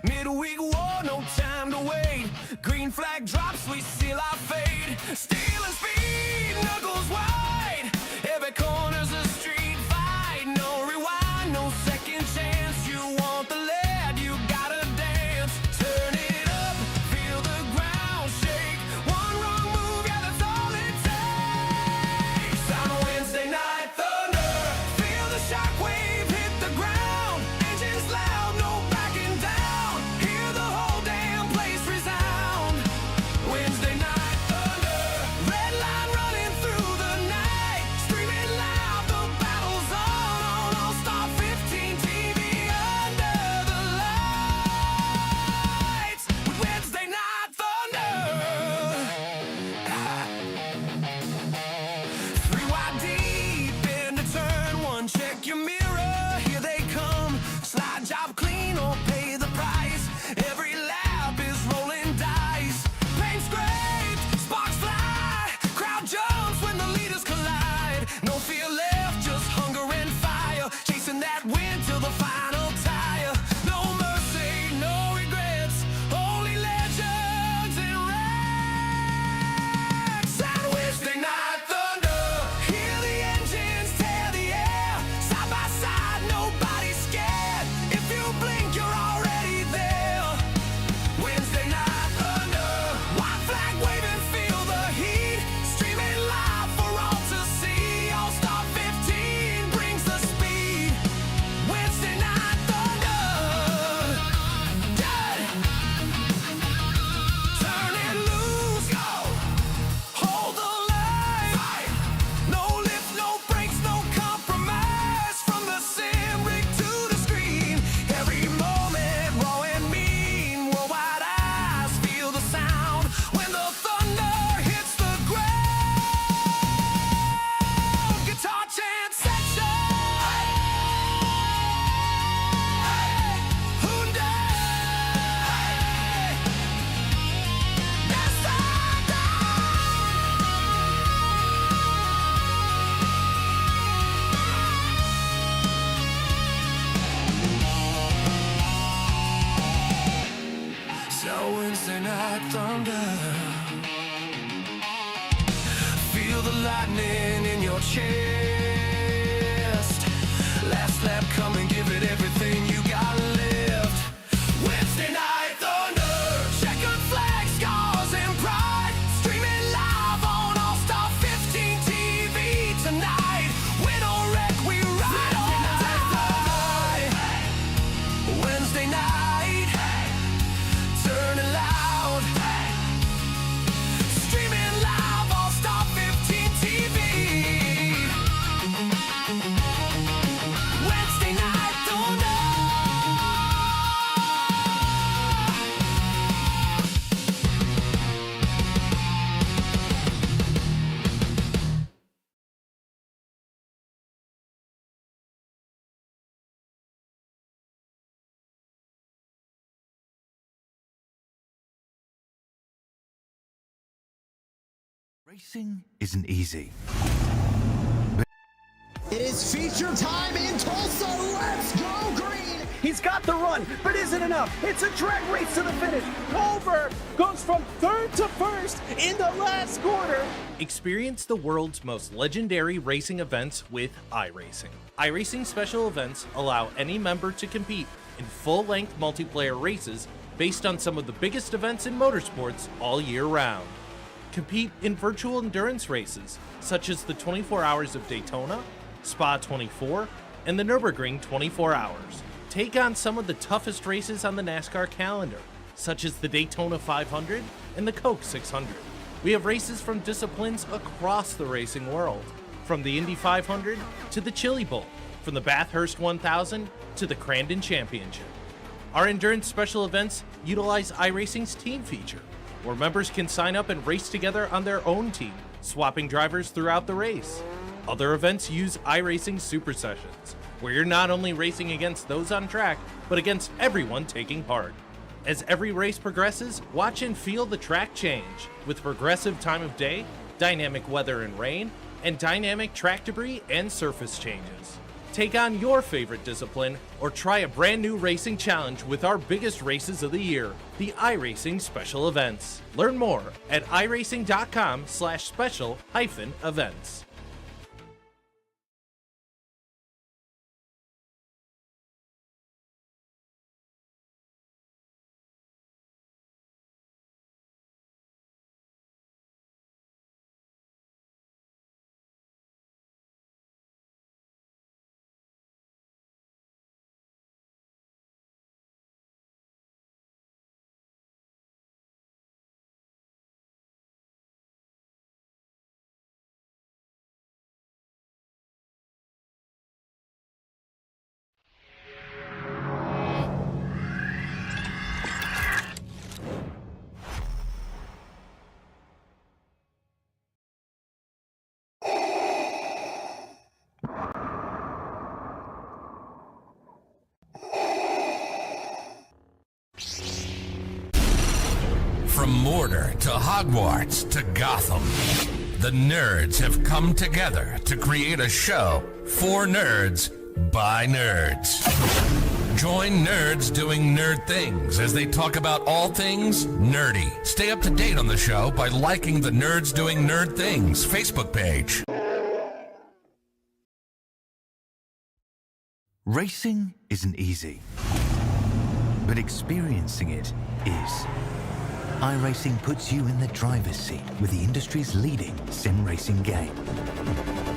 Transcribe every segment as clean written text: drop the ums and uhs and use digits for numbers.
Midweek war, no time to wait. Green flag drops, we seal our fate. Stealing speed, knuckles wide. Every corner's a street fight. No rewind, no second chance. You want the lead, you gotta dance. Turn it up, feel the ground shake. One wrong move, yeah, that's all it takes. On Wednesday night thunder, feel the shockwave hit the ground. Engines loud, no backing down. Hear the whole damn place resound. Wednesday night thunder, red line running through the night. Streaming loud, the battle's on All-Star 15 TV under the lights. With Wednesday night thunder. Three wide deep into turn one. Check your mirror, here they come. Slide job clean or pay the price. Every lap is rolling dice. Paint scraped, sparks fly. Crowd jumps when the leaders collide. No fear left, just hunger and fire. Chasing that win till the final tire. No mercy, no regrets. Only legends and wrecks. On Wednesday night thunder, hear the engines tear the air. Side by side, nobody's scared. If you blink, you're already there. Wednesday night thunder, white flag waving, feel the heat. Streaming live for all to see. All-Star 15 brings the speed. Wednesday night thunder. Dead. Turn it loose, go. Hold the line. Fight. No lift, no brakes, no compromise. From the sim rig to the screen. Every moment raw and mean. Worldwide eyes feel the sound when the thunder hits the ground. Guitar chant section. Hyundai. Nascar. So Wednesday night thunder. Feel the lightning in your chest. Last lap, come and give it everything you got left. Wednesday night thunder. Checkered flag, scars and pride. Streaming live on All-Star 15 TV tonight. Win or wreck, we ride all night. Wednesday night. Turn it loud. Streaming live, All-Star 15 TV. Wednesday night thunder. Racing isn't easy. It is feature time in Tulsa. Let's go green. He's got the run, but isn't enough. It's a drag race to the finish. Colbert goes from third to first in the last quarter. Experience the world's most legendary racing events with iRacing. iRacing special events allow any member to compete in full-length multiplayer races based on some of the biggest events in motorsports all year round. Compete in virtual endurance races such as the 24 Hours of Daytona, Spa 24, and the Nürburgring 24 Hours. Take on some of the toughest races on the NASCAR calendar, such as the Daytona 500 and the Coke 600. We have races from disciplines across the racing world, from the Indy 500 to the Chili Bowl, from the Bathurst 1000 to the Crandon Championship. Our endurance special events utilize iRacing's team feature, where members can sign up and race together on their own team, swapping drivers throughout the race. Other events use iRacing Super Sessions, where you're not only racing against those on track, but against everyone taking part. As every race progresses, watch and feel the track change, with progressive time of day, dynamic weather and rain, and dynamic track debris and surface changes. Take on your favorite discipline, or try a brand new racing challenge with our biggest races of the year, the iRacing Special Events. Learn more at iracing.com/special-events. From Mordor to Hogwarts to Gotham, the nerds have come together to create a show for nerds by nerds. Join nerds doing nerd things as they talk about all things nerdy. Stay up to date on the show by liking the Nerds Doing Nerd Things Facebook page. Racing isn't easy, but experiencing it is. iRacing puts you in the driver's seat with the industry's leading sim racing game.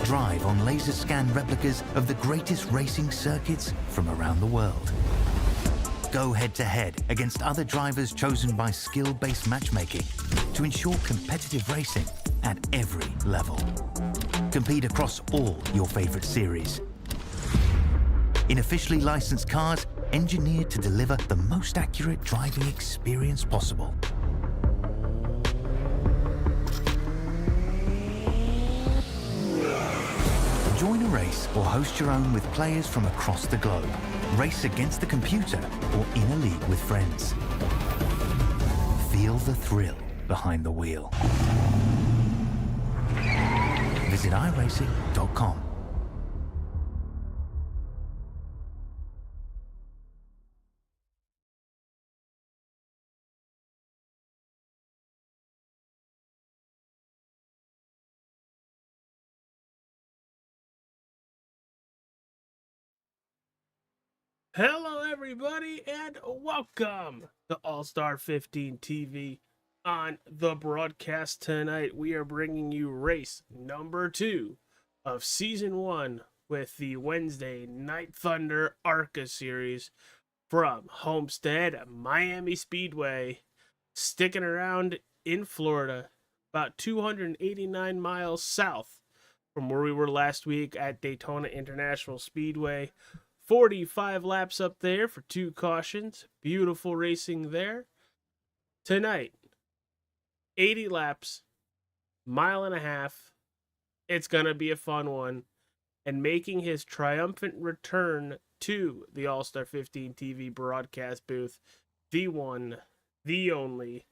Drive on laser scan replicas of the greatest racing circuits from around the world. Go head to head against other drivers chosen by skill-based matchmaking to ensure competitive racing at every level. Compete across all your favorite series. In officially licensed cars, engineered to deliver the most accurate driving experience possible. Join a race or host your own with players from across the globe. Race against the computer or in a league with friends. Feel the thrill behind the wheel. Visit iRacing.com. Hello, everybody, and welcome to All-Star 15 TV. On the broadcast tonight, we are bringing you race number 2 of Season 1 with the Wednesday Night Thunder ARCA Series from Homestead-Miami Speedway, sticking around in Florida, about 289 miles south from where we were last week at Daytona International Speedway. 45 laps up there for 2 cautions. Beautiful racing there. Tonight, 80 laps, mile and a half. It's going to be a fun one. And making his triumphant return to the All-Star 15 TV broadcast booth, the one, the only,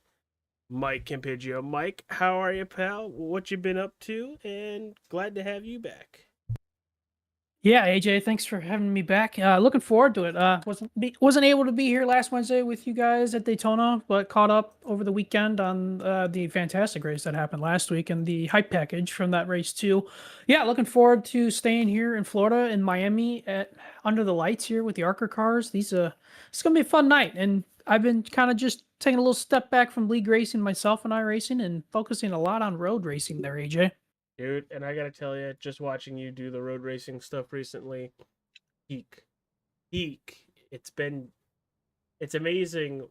Mike Campiggio. Mike, how are you, pal? What you been up to? And glad to have you back. Yeah, AJ, thanks for having me back. Looking forward to it. Wasn't able to be here last Wednesday with you guys at Daytona, but caught up over the weekend on the fantastic race that happened last week and the hype package from that race too. Yeah, looking forward to staying here in Florida in Miami under the lights here with the ARCA cars. It's gonna be a fun night, and I've been kind of just taking a little step back from league racing myself and iRacing and focusing a lot on road racing there, AJ. Dude, and I gotta tell you, just watching you do the road racing stuff recently, peak. It's amazing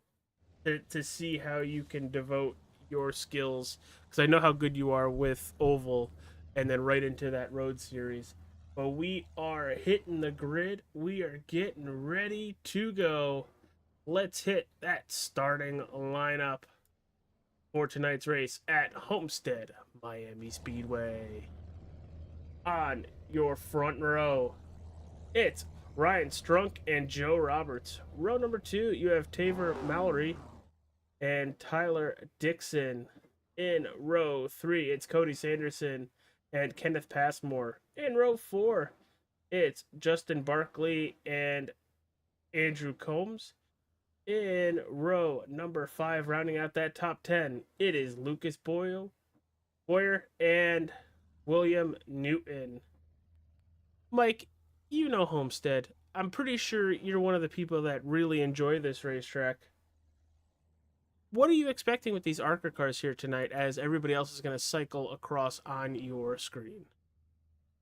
to see how you can devote your skills, because I know how good you are with oval, and then right into that road series. But we are hitting the grid. We are getting ready to go. Let's hit that starting lineup. for tonight's race at Homestead-Miami Speedway. On your front row, it's Ryan Strunk and Joe Roberts. Row number 2, you have Taver Mallory and Tyler Dixon. In row 3, it's Cody Sanderson and Kenneth Passmore. In row 4, it's Justin Barkley and Andrew Combs. In row number 5, rounding out that top 10, it is Lucas Boyer and William Newton. Mike, you know Homestead. I'm pretty sure you're one of the people that really enjoy this racetrack. What are you expecting with these ARCA cars here tonight as everybody else is going to cycle across on your screen?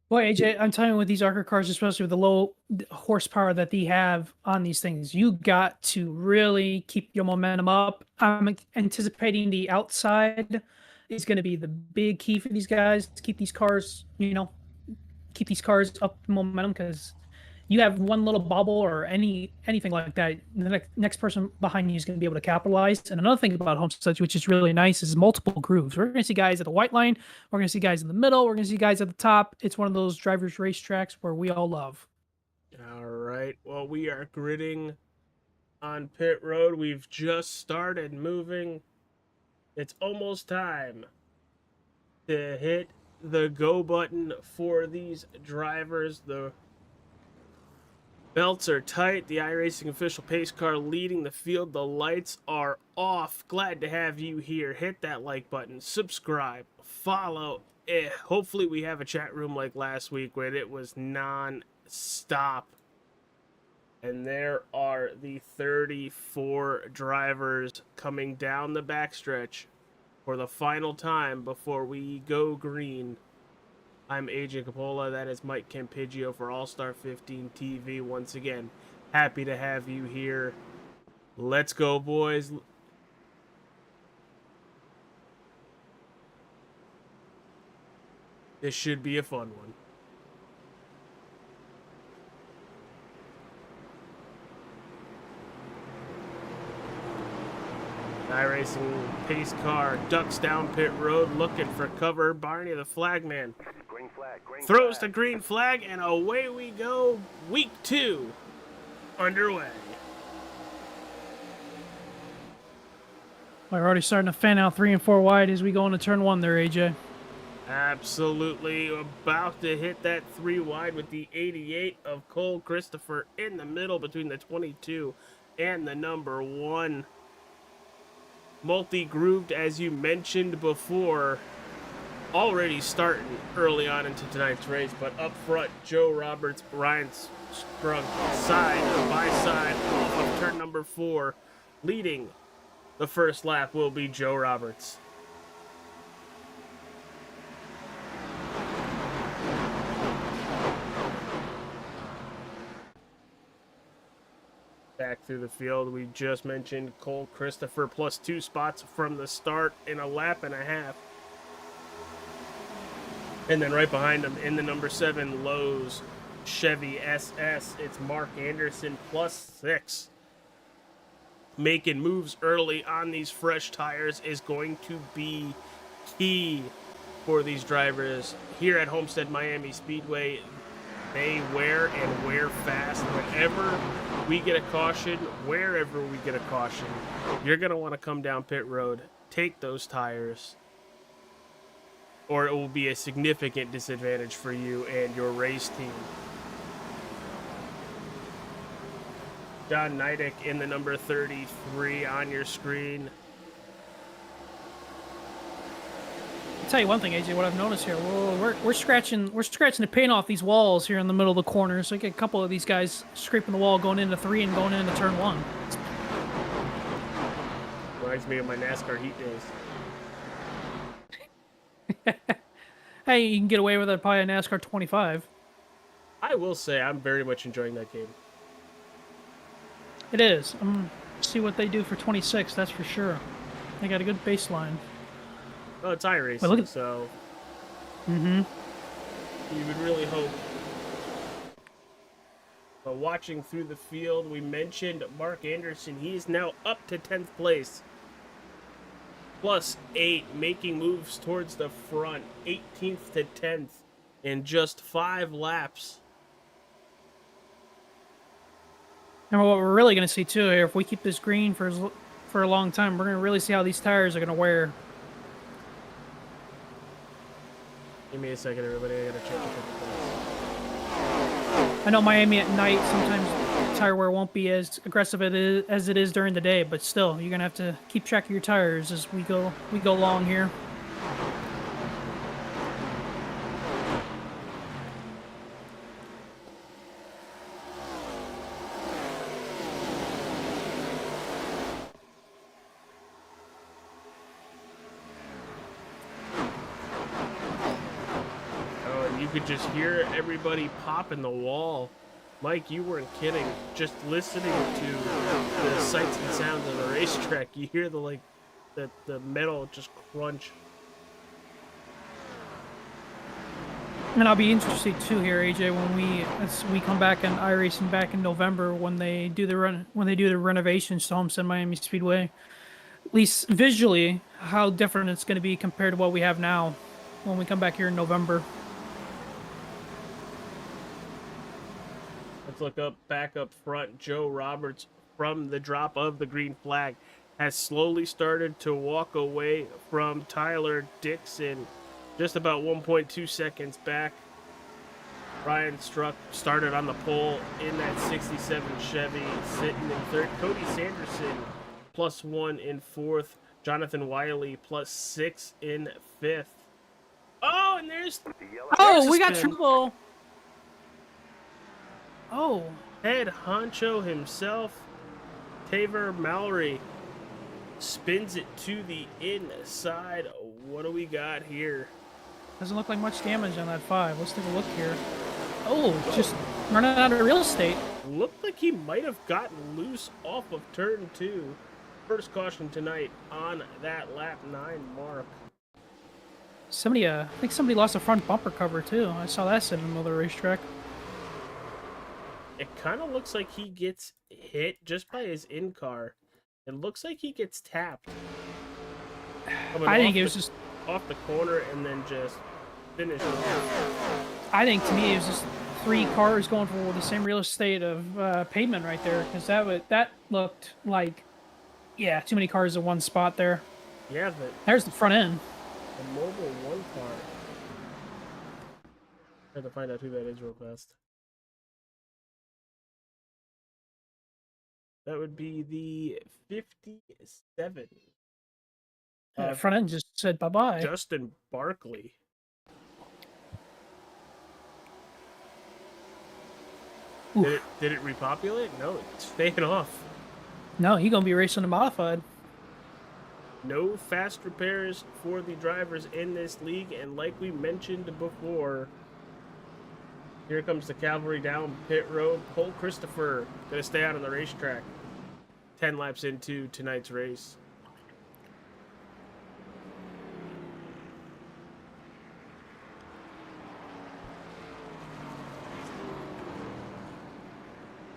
Boy, AJ, I'm telling you, with these ARCA cars, especially with the low horsepower that they have on these things, you got to really keep your momentum up. I'm anticipating the outside is going to be the big key for these guys to keep these cars, keep these cars up momentum, because you have one little bubble or anything like that, the next person behind you is going to be able to capitalize. And another thing about Homestead, which is really nice, is multiple grooves. We're going to see guys at the white line. We're going to see guys in the middle. We're going to see guys at the top. It's one of those drivers' racetracks where we all love. All right. Well, we are gridding on pit road. We've just started moving. It's almost time to hit the go button for these drivers. The belts are tight. The iRacing official pace car leading the field. The lights are off. Glad to have you here. Hit that like button. Subscribe. Follow. Hopefully we have a chat room like last week where it was non-stop. And there are the 34 drivers coming down the backstretch for the final time before we go green. I'm AJ Capola. That is Mike Campiggio for All-Star 15 TV. Once again, happy to have you here. Let's go, boys. This should be a fun one. iRacing pace car ducks down pit road looking for cover. Barney the flagman throws the green flag, and away we go. Week 2 underway. We're already starting to fan out 3 and 4 wide as we go into turn 1 there, AJ. Absolutely about to hit that 3 wide with the 88 of Cole Christopher in the middle between the 22 and the number 1. Multi-grooved, as you mentioned before, already starting early on into tonight's race, but up front, Joe Roberts, Ryan Strunk, side by side off of turn number 4. Leading the first lap will be Joe Roberts. Back through the field, we just mentioned Cole Christopher plus 2 spots from the start in a lap and a half. And then right behind him in the number 7 Lowe's Chevy SS, it's Mark Anderson plus 6. Making moves early on these fresh tires is going to be key for these drivers here at Homestead-Miami Speedway. They wear and wear fast. Whenever we get a caution, wherever we get a caution, you're going to want to come down pit road, take those tires, or it will be a significant disadvantage for you and your race team. John Neidick in the number 33 on your screen. I'll tell you one thing, AJ, what I've noticed here, we're scratching the paint off these walls here in the middle of the corner. So I get a couple of these guys scraping the wall going into 3 and going into turn 1. Reminds me of my NASCAR heat days. Hey, you can get away with it probably a NASCAR 25. I will say I'm very much enjoying that game. It is. See what they do for 26, that's for sure. They got a good baseline. Well, it's iRacing, Well, look at- so Mm-hmm. you would really hope. But watching through the field, we mentioned Mark Anderson. He is now up to 10th place. +8, making moves towards the front, 18th to 10th in just 5 laps. And what we're really going to see too here, if we keep this green for a long time, we're going to really see how these tires are going to wear. Give me a second, everybody. I gotta check a couple things. I know Miami at night, sometimes tire wear won't be as aggressive as it is during the day, but still, you're going to have to keep track of your tires as we go along here. You could just hear everybody popping the wall. Mike, you weren't kidding. Just listening to the sights and sounds of the racetrack, you hear the metal just crunch. And I'll be interested too here, AJ, as we come back in iRacing back in November when they do the renovations to Homestead-Miami Speedway. At least visually, how different it's going to be compared to what we have now when we come back here in November. Let's look back up front. Joe Roberts, from the drop of the green flag, has slowly started to walk away from Tyler Dixon, just about 1.2 seconds back. Ryan Struck started on the pole in that 67 Chevy, sitting in third. Cody Sanderson, +1 in fourth. Jonathan Wiley, +6 in fifth. Oh, and there's We got trouble. Oh, head honcho himself, Taver Mallory, spins it to the inside. What do we got here? doesn't look like much damage on that 5. Let's take a look here. Oh, just running out of real estate. Looked like he might have gotten loose off of turn 2. First caution tonight on that lap 9 mark. I think somebody lost a front bumper cover too. I saw that sitting in the middle of the racetrack. It kind of looks like he gets hit just by his in-car. It looks like he gets tapped. I think it was just off the corner and then just finished off. I think to me it was just 3 cars going for the same real estate of pavement right there, because that looked like, yeah, too many cars in one spot there. Yeah, but There's the front end. the Mobile 1 car. Trying to find out who that is real fast. That would be the 57. Front end just said bye-bye. Justin Barkley. Did it repopulate? No, it's staying off. No, he's going to be racing a modified. No fast repairs for the drivers in this league, and like we mentioned before, here comes the cavalry down pit road. Cole Christopher gonna stay out on the racetrack. 10 laps into tonight's race.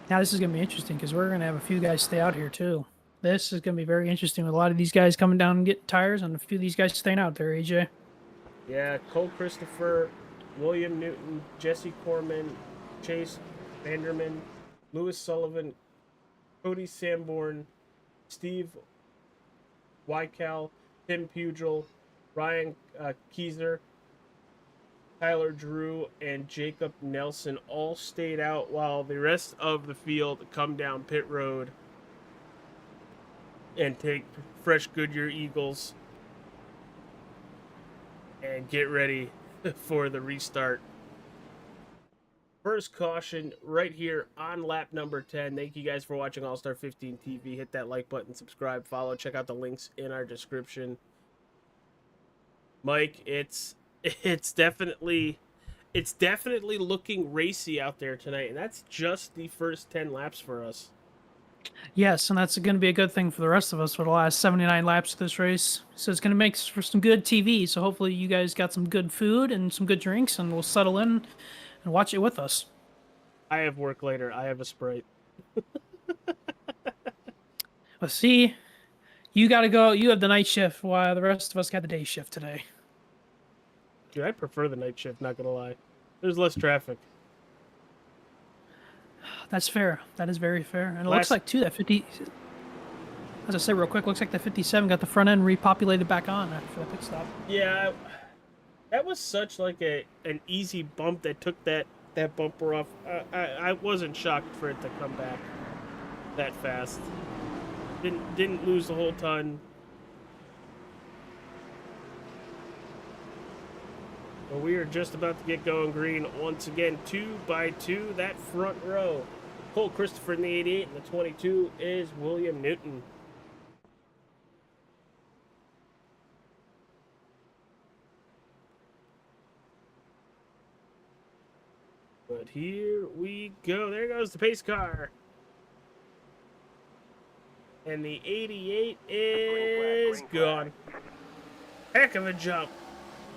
Now this is going to be interesting because we're going to have a few guys stay out here too. This is going to be very interesting with a lot of these guys coming down and getting tires and a few of these guys staying out there, AJ. Yeah, Cole Christopher, William Newton, Jesse Corman, Chase Vanderman, Lewis Sullivan, Cody Sanborn, Steve Wycal, Tim Pugel, Ryan Keyser, Tyler Drew, and Jacob Nelson all stayed out while the rest of the field come down pit road and take fresh Goodyear Eagles and get ready for the restart. First caution right here on lap number 10. Thank you guys for watching All Star 15 TV. Hit that like button, subscribe, follow, check out the links in our description. Mike, it's definitely looking racy out there tonight, and that's just the first 10 laps for us. Yes, and that's going to be a good thing for the rest of us for the last 79 laps of this race. So it's going to make for some good TV. So hopefully you guys got some good food and some good drinks, and we'll settle in and watch it with us. I have work later. I have a Sprite. Let's see. You got to go. You have the night shift, while the rest of us got the day shift today. Dude, I prefer the night shift, not gonna lie. There's less traffic. That's fair. That is very fair. And it Last- looks like, too, that 50... As I say real quick, looks like the 57 got the front end repopulated back on after the pit stop. Yeah, that was such like an easy bump that took that bumper off. I wasn't shocked for it to come back that fast. Didn't lose the whole ton. But we are just about to get going green once again, 2 by 2. That front row, Cole Christopher in the 88 and the 22 is William Newton. But here we go. There goes the pace car. And the 88 is gone. Heck of a jump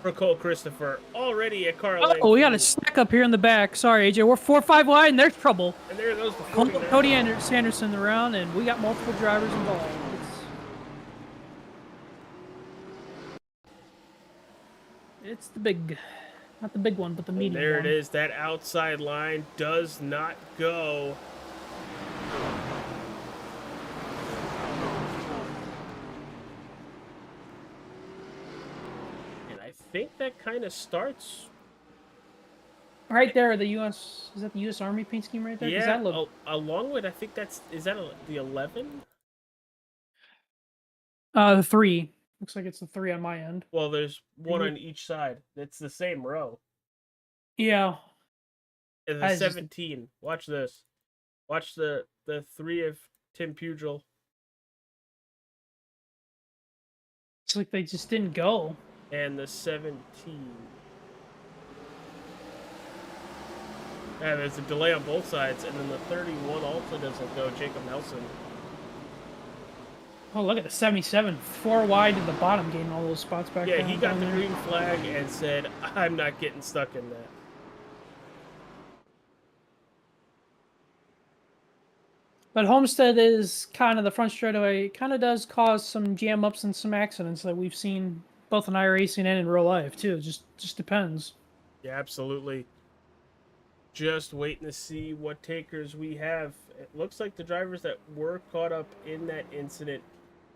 for Cole Christopher. Already at car length. Oh, we got a stack up here in the back. Sorry, AJ. We're 4-5 wide, and there's trouble. And there goes the 49. Cody Sanderson around, and we got multiple drivers involved. It's the big... Not the big one, but the medium one. There it is. That outside line does not go. And I think that kind of starts. Right there, the U.S. Is that the U.S. Army paint scheme right there? 'Cause Yeah, that look... along with, I think that's, is that the 11? The 3. Looks like it's the 3 on my end. Well, there's one on each side. It's the same row. Yeah. And the 17. Watch this. Watch the 3 of Tim Pugil. It's like they just didn't go. And the 17. Yeah, there's a delay on both sides, and then the 31 also doesn't go. Jacob Nelson. Oh, look at the 77. 4 wide to the bottom, getting all those spots back. Yeah, he got down the there. green flag and said, I'm not getting stuck in that. But Homestead is kind of the front straightaway. Kind of does cause some jam ups and some accidents that we've seen both in iRacing and in real life too. Just depends. Yeah, absolutely. Just waiting to see what takers we have. It looks like the drivers that were caught up in that incident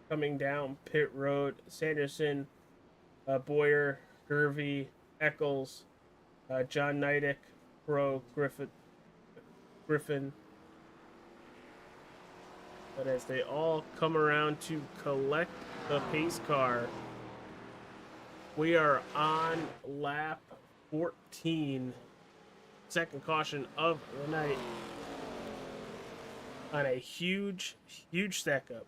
coming down pit road: Sanderson, Boyer, Gervey, Eccles, John Neidick, Pro, Griffin. But as they all come around to collect the pace car, we are on lap 14, second caution of the night, on a huge stack up.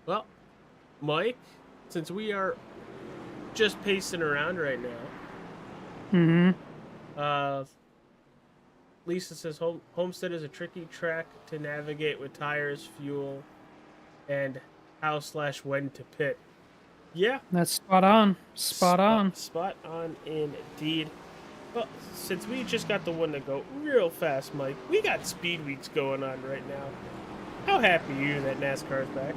Well, Mike, since we are just pacing around right now, Lisa says Homestead is a tricky track to navigate with tires, fuel, and how/when to pit. Yeah, That's spot on. Spot on. Spot on indeed. Well, since we just got the one to go real fast, Mike, we got speed weeks going on right now. How happy are you that NASCAR's back?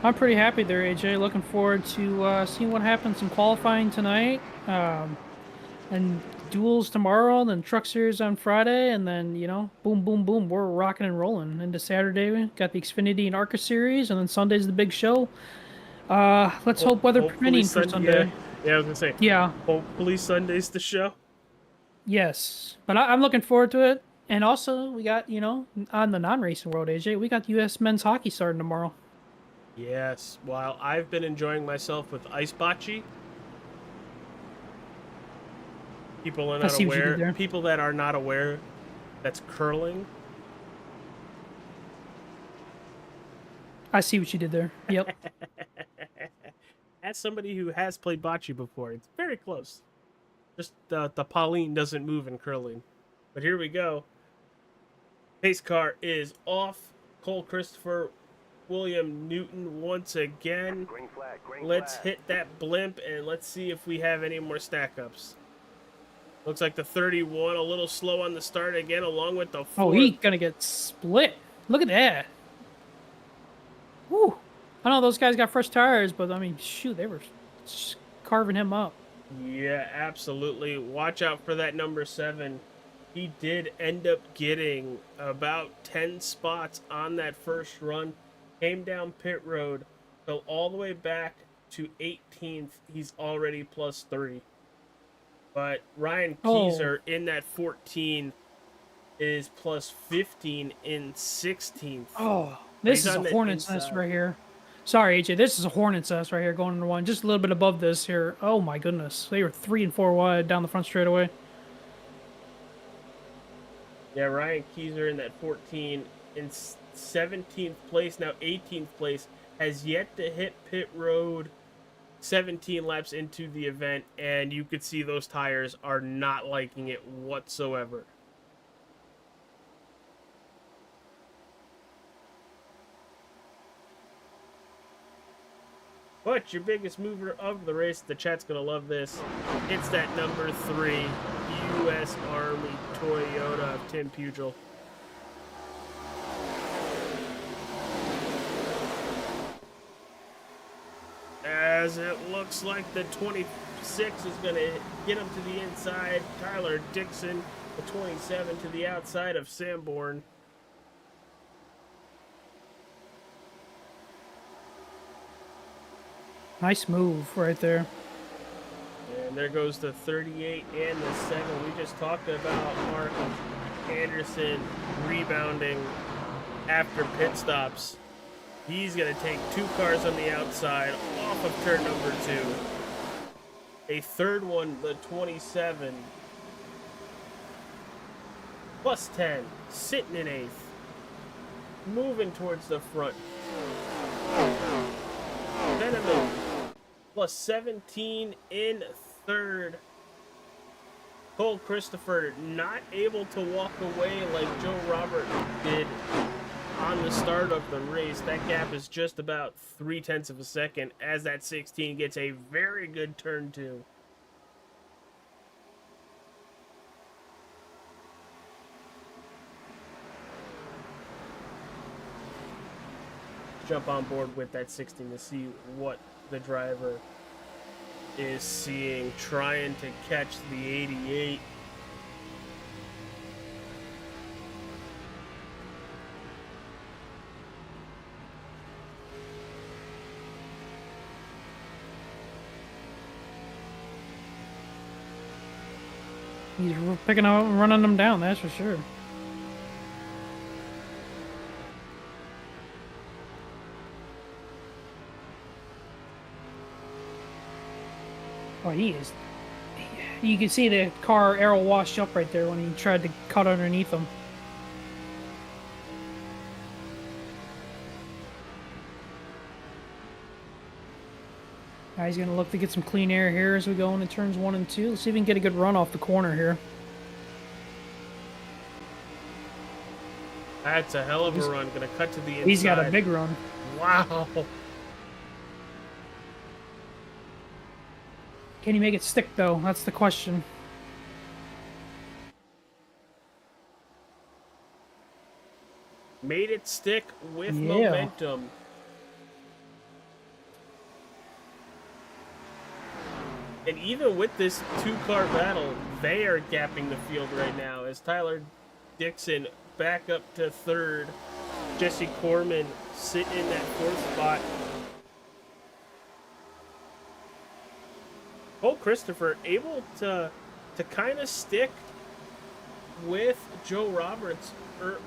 I'm pretty happy there, AJ. Looking forward to seeing what happens in qualifying tonight, and duels tomorrow, and then Truck Series on Friday, and then, you know, boom, boom, boom, we're rocking and rolling into Saturday. We got the Xfinity and ARCA Series, and then Sunday's the big show. Let's hope weather permitting for Sunday. Yeah, I was gonna say. Yeah. Hopefully Sunday's the show. Yes, but I'm looking forward to it. And also, we got, you know, on the non-racing world, AJ, we got U.S. men's hockey starting tomorrow. Yes, while I've been enjoying myself with ice bocce, people are I not see what you did aware. there. People that are not aware, that's curling. I see what you did there. Yep. As somebody who has played bocce before, it's very close. Just the Pauline doesn't move in curling. But here we go. Pace car is off. Cole Christopher, William Newton once again. Let's hit that blimp and let's see if we have any more stack ups. Looks like the 31 a little slow on the start again, along with the 4. Oh, he's gonna get split. Look at that. Whew. I know those guys got fresh tires, but I mean, shoot, they were carving him up. Yeah, absolutely. Watch out for that number 7. He did end up getting about 10 spots on that first run. Came down pit road, fell all the way back to 18th. He's already plus 3. But Ryan Keyser in that 14 is plus 15 in 16th. Oh, this is a hornet's nest right here. Sorry, AJ, this is a hornet's nest right here going into 1. Just a little bit above this here. Oh my goodness. They were 3 and 4 wide down the front straightaway. Yeah, Ryan Keyser in that 14 in 17th place, now 18th place, has yet to hit pit road 17 laps into the event, and you could see those tires are not liking it whatsoever. But your biggest mover of the race, the chat's going to love this, it's that number 3 U.S. Army Toyota of Tim Pugel. As it looks like the 26 is going to get him to the inside. Tyler Dixon, the 27 to the outside of Sanborn. Nice move right there. And there goes the 38 and the 7. We just talked about Mark Anderson rebounding after pit stops. He's going to take 2 cars on the outside off of turn number 2. A third one, the 27. Plus 10, sitting in 8th. Moving towards the front. Veneman, plus 17 in 3rd. Cole Christopher not able to walk away like Joe Robert did on the start of the race. That gap is just about 0.3 of a second as that 16 gets a very good turn 2. Jump on board with that 16 to see what the driver is seeing, trying to catch the 88. He's picking out and running them down, that's for sure. Oh, he is. You can see the car arrow washed up right there when he tried to cut underneath him. Now he's going to look to get some clean air here as we go into turns 1 and 2. Let's see if we can get a good run off the corner here. That's a hell of a run. Going to cut to the inside. He's got a big run. Wow. Can he make it stick, though? That's the question. Made it stick with momentum. And even with this 2-car battle, they are gapping the field right now as Tyler Dixon back up to 3rd. Jesse Corman sitting in that 4th spot. Cole Christopher able to kind of stick with Joe Roberts,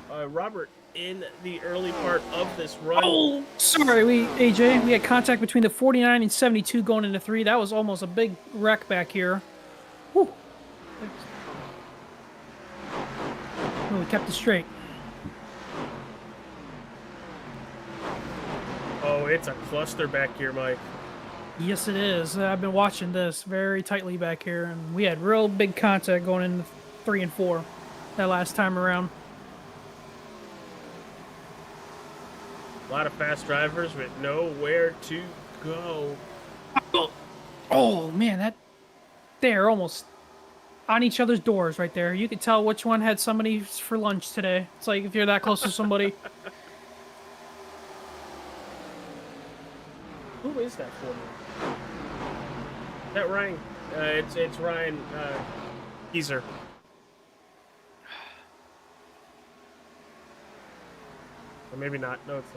Robert in the early part of this run. Oh, sorry, AJ, we had contact between the 49 and 72 going into 3. That was almost a big wreck back here. Whew. Oh, we kept it straight. Oh, it's a cluster back here, Mike. Yes, it is. I've been watching this very tightly back here, and we had real big contact going into 3 and 4 that last time around. A lot of fast drivers with nowhere to go. Oh man, they're almost on each other's doors right there. You could tell which one had somebody for lunch today. It's like if you're that close to somebody. Who is that for me? Is that Ryan? It's Ryan Geezer. Or maybe not. No, it's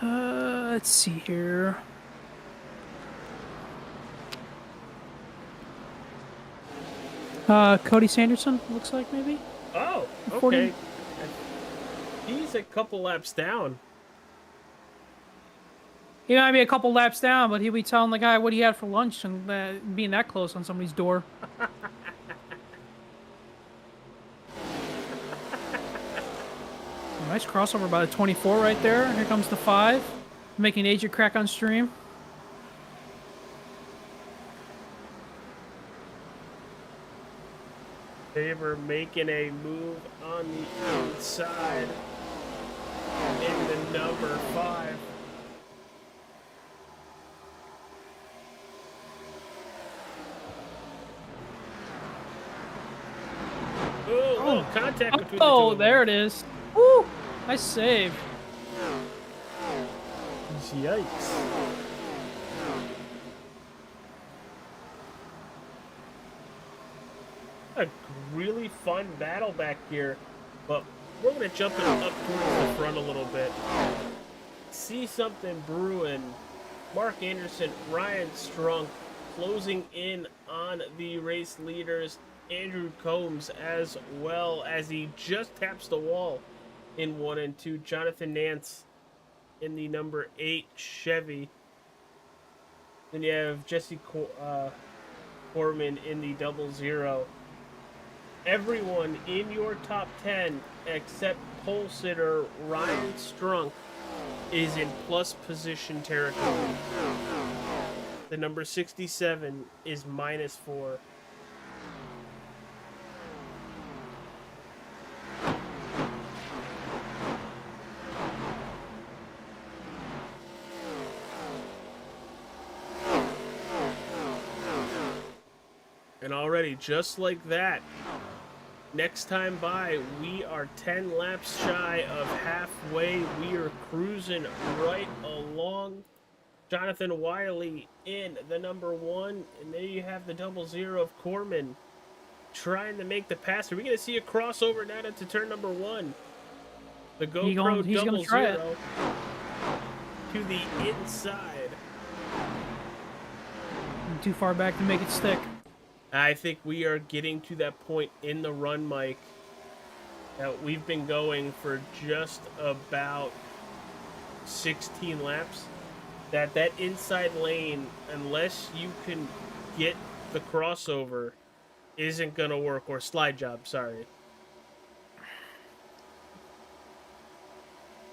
not. Let's see here. Cody Sanderson, looks like maybe. Oh, 40. okay. He's a couple laps down. He might be a couple laps down, but he'll be telling the guy what he had for lunch and being that close on somebody's door. Nice crossover by the 24 right there. Here comes the 5, making AJ crack on stream. Faber making a move on the outside in the number 5. Oh, contact between the two. Oh, there it is. Woo! Nice save. Yikes. A really fun battle back here, but we're going to jump it up towards the front a little bit. See something brewing. Mark Anderson, Ryan Strunk closing in on the race leaders. Andrew Combs as well as he just taps the wall in 1 and 2. Jonathan Nance in the number 8 Chevy. Then you have Jesse Corman in the 00. Everyone in your top 10 except pole sitter Ryan Strunk is in plus position territory. The number 67 is -4. And already, just like that, next time by, we are 10 laps shy of halfway. We are cruising right along. Jonathan Wiley in the number 1. And there you have the 00 of Corman trying to make the pass. Are we going to see a crossover now to turn number 1? The GoPro he's gonna try it. 00 to the inside. Too far back to make it stick. I think we are getting to that point in the run, Mike, that we've been going for just about 16 laps. That inside lane, unless you can get the crossover, isn't going to work. Or slide job, sorry.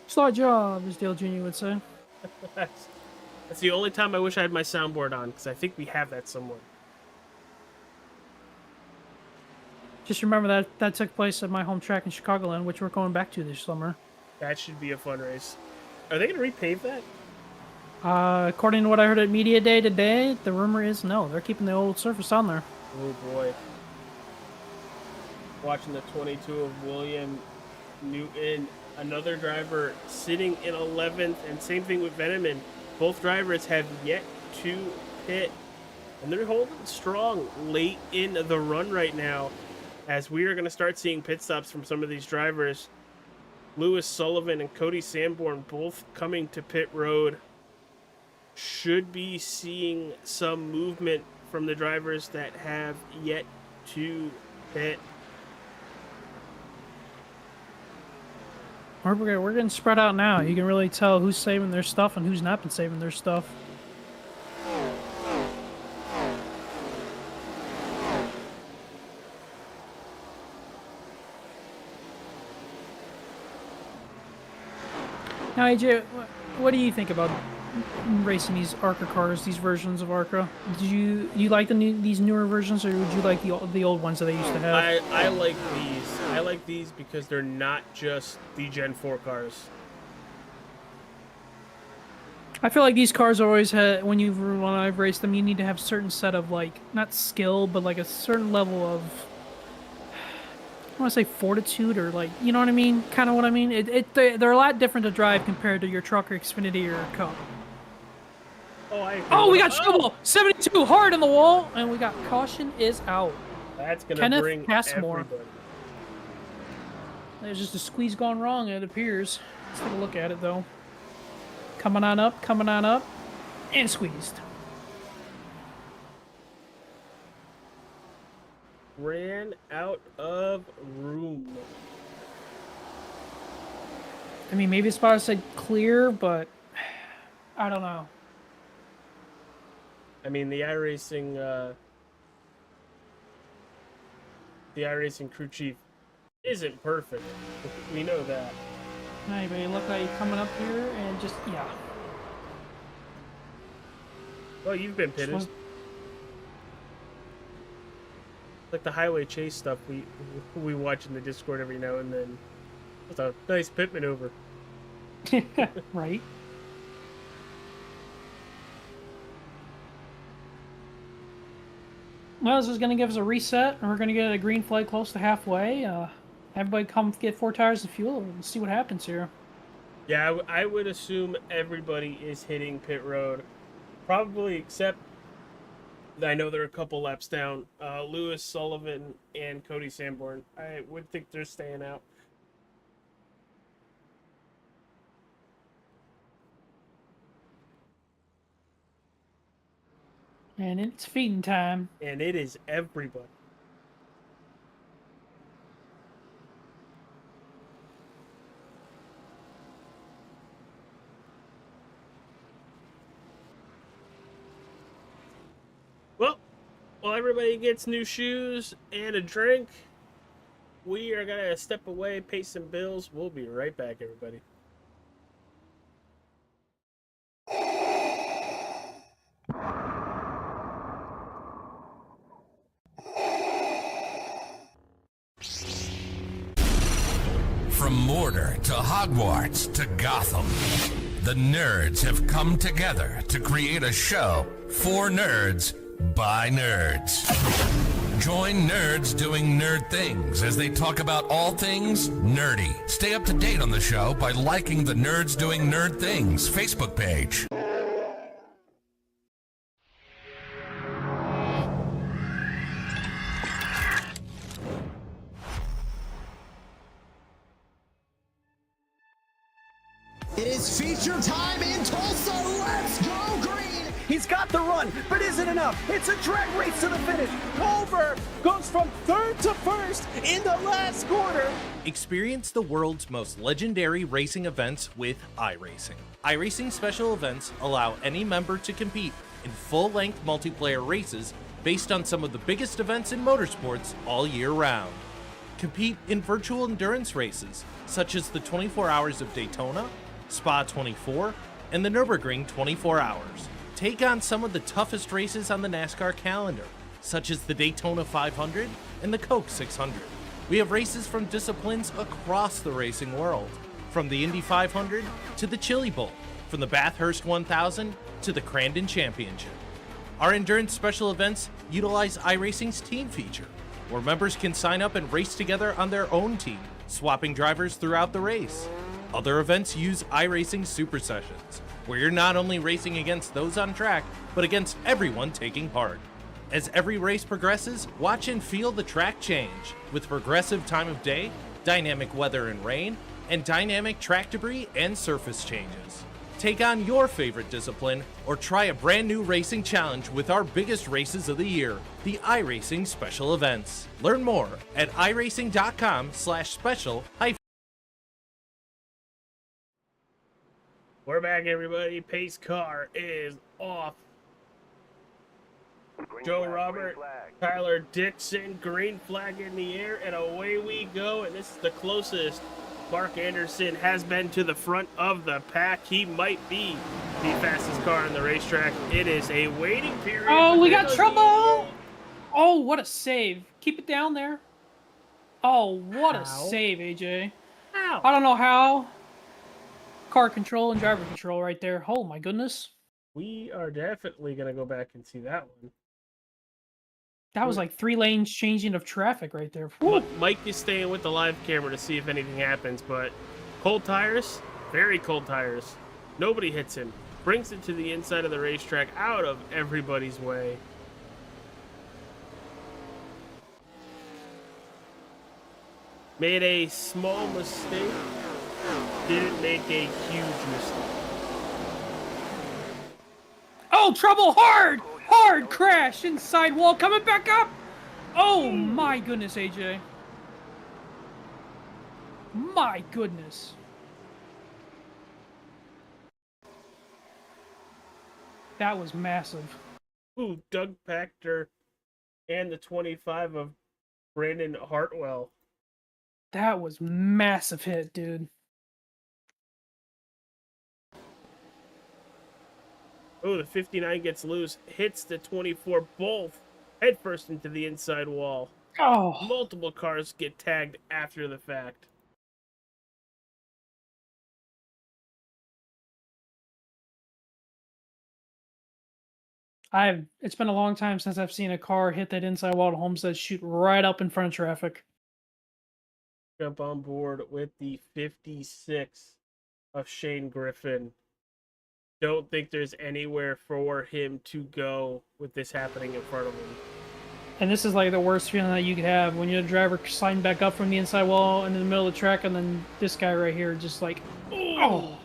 Slide job, as Dale Jr. would say. That's the only time I wish I had my soundboard on, because I think we have that somewhere. Just remember that took place at my home track in Chicagoland, which we're going back to this summer. That should be a fun race. Are they going to repave that? According to what I heard at Media Day today, the rumor is no. They're keeping the old surface on there. Oh, boy. Watching the 22 of William Newton. Another driver sitting in 11th. And same thing with Veneman. Both drivers have yet to pit. And they're holding strong late in the run right now, as we are going to start seeing pit stops from some of these drivers. Lewis Sullivan and Cody Sanborn both coming to pit road. Should be seeing some movement from the drivers that have yet to pit. We're getting spread out now. You can really tell who's saving their stuff and who's not been saving their stuff. Now, AJ, what do you think about racing these ARCA cars, these versions of ARCA. Did you like these newer versions, or would you like the old ones that they used to have? I like these. I like these because they're not just the Gen 4 cars. I feel like these cars always had, when I've raced them, you need to have a certain set of, like, not skill, but like a certain level of, I want to say fortitude, or like, you know what I mean? Kind of what I mean? They're a lot different to drive compared to your truck or Xfinity or Cup. Oh, we got trouble! 72 hard in the wall, and we got caution is out. That's gonna Kenneth bring Passmore. everybody. There's just a squeeze gone wrong, it appears. Let's take a look at it, though. Coming on up, and squeezed. Ran out of room. I mean, maybe the spot said clear, but I don't know. I mean, the iRacing crew chief isn't perfect. We know that. Anyway, look like you're coming up here and just, yeah. Well, you've been pitted. Like the highway chase stuff we watch in the Discord every now and then. It's a nice pit maneuver. Right. Well, this is going to give us a reset, and we're going to get a green flag close to halfway. Everybody come get 4 tires of fuel and see what happens here. Yeah, I would assume everybody is hitting pit road. Probably except, I know they're a couple laps down. Lewis Sullivan and Cody Sanborn. I would think they're staying out. And it's feeding time. And it is everybody. Well, everybody gets new shoes and a drink. We are going to step away, pay some bills. We'll be right back, everybody. From Mordor to Hogwarts to Gotham, the nerds have come together to create a show for nerds by nerds. Join nerds doing nerd things as they talk about all things nerdy. Stay up to date on the show by liking the Nerds Doing Nerd Things Facebook page. It is feature time in Tulsa. Let's go green. He's got the run, but is it enough? It's a drag race to the finish. Culver goes from third to first in the last quarter. Experience the world's most legendary racing events with iRacing. iRacing special events allow any member to compete in full-length multiplayer races based on some of the biggest events in motorsports all year round. Compete in virtual endurance races such as the 24 Hours of Daytona, Spa 24, and the Nürburgring 24 Hours. Take on some of the toughest races on the NASCAR calendar, such as the Daytona 500 and the Coke 600. We have races from disciplines across the racing world, from the Indy 500 to the Chili Bowl, from the Bathurst 1000 to the Crandon Championship. Our endurance special events utilize iRacing's team feature, where members can sign up and race together on their own team, swapping drivers throughout the race. Other events use iRacing Super Sessions, where you're not only racing against those on track, but against everyone taking part. As every race progresses, watch and feel the track change, with progressive time of day, dynamic weather and rain, and dynamic track debris and surface changes. Take on your favorite discipline, or try a brand new racing challenge with our biggest races of the year, the iRacing Special Events. Learn more at iracing.com/special. We're back, everybody. Pace car is off. Joe Robert, Tyler Dixon, green flag in the air, and away we go. And this is the closest Mark Anderson has been to the front of the pack. He might be the fastest car on the racetrack. It is a waiting period. Oh, we got for trouble! Oh, what a save. Keep it down there. Oh, what a save, AJ. How? I don't know how. Car control and driver control right there. Oh, my goodness. We are definitely going to go back and see that one. That was like 3 lanes changing of traffic right there. Whew. Mike is staying with the live camera to see if anything happens, but cold tires, very cold tires. Nobody hits him. Brings it to the inside of the racetrack, out of everybody's way. Made a small mistake. Didn't make a huge mistake. Oh, trouble! Hard! Hard crash! Inside wall coming back up! Oh, my goodness, AJ. My goodness. That was massive. Ooh, Doug Pachter and the 25 of Brandon Hartwell. That was massive hit, dude. Oh, the 59 gets loose, hits the 24, both headfirst into the inside wall. Oh. Multiple cars get tagged after the fact. It's been a long time since I've seen a car hit that inside wall to Homestead, shoot right up in front of traffic. Jump on board with the 56 of Shane Griffin. Don't think there's anywhere for him to go with this happening in front of him. And this is like the worst feeling that you could have when you're a driver sliding back up from the inside wall into the middle of the track, and then this guy right here just like, oh.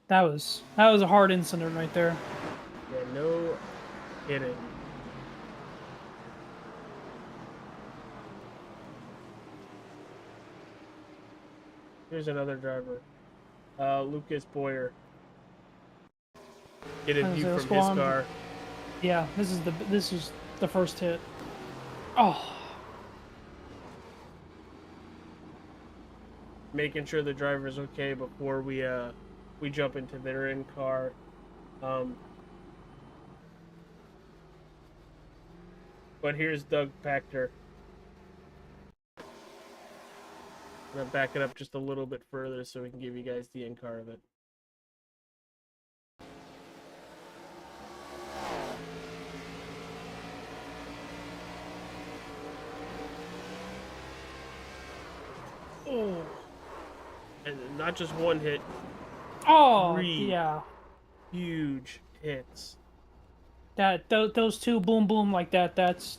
That was a hard incident right there. Yeah, no kidding. Here's another driver, Lucas Boyer. Get a view from his car. Yeah, this is the first hit. Oh. Making sure the driver's okay before we jump into their in car. But here's Doug Pachter. I'm gonna back it up just a little bit further so we can give you guys the in car of it. Oh, and not just one hit. Oh, 3 yeah. huge hits. Those two boom boom like that. That's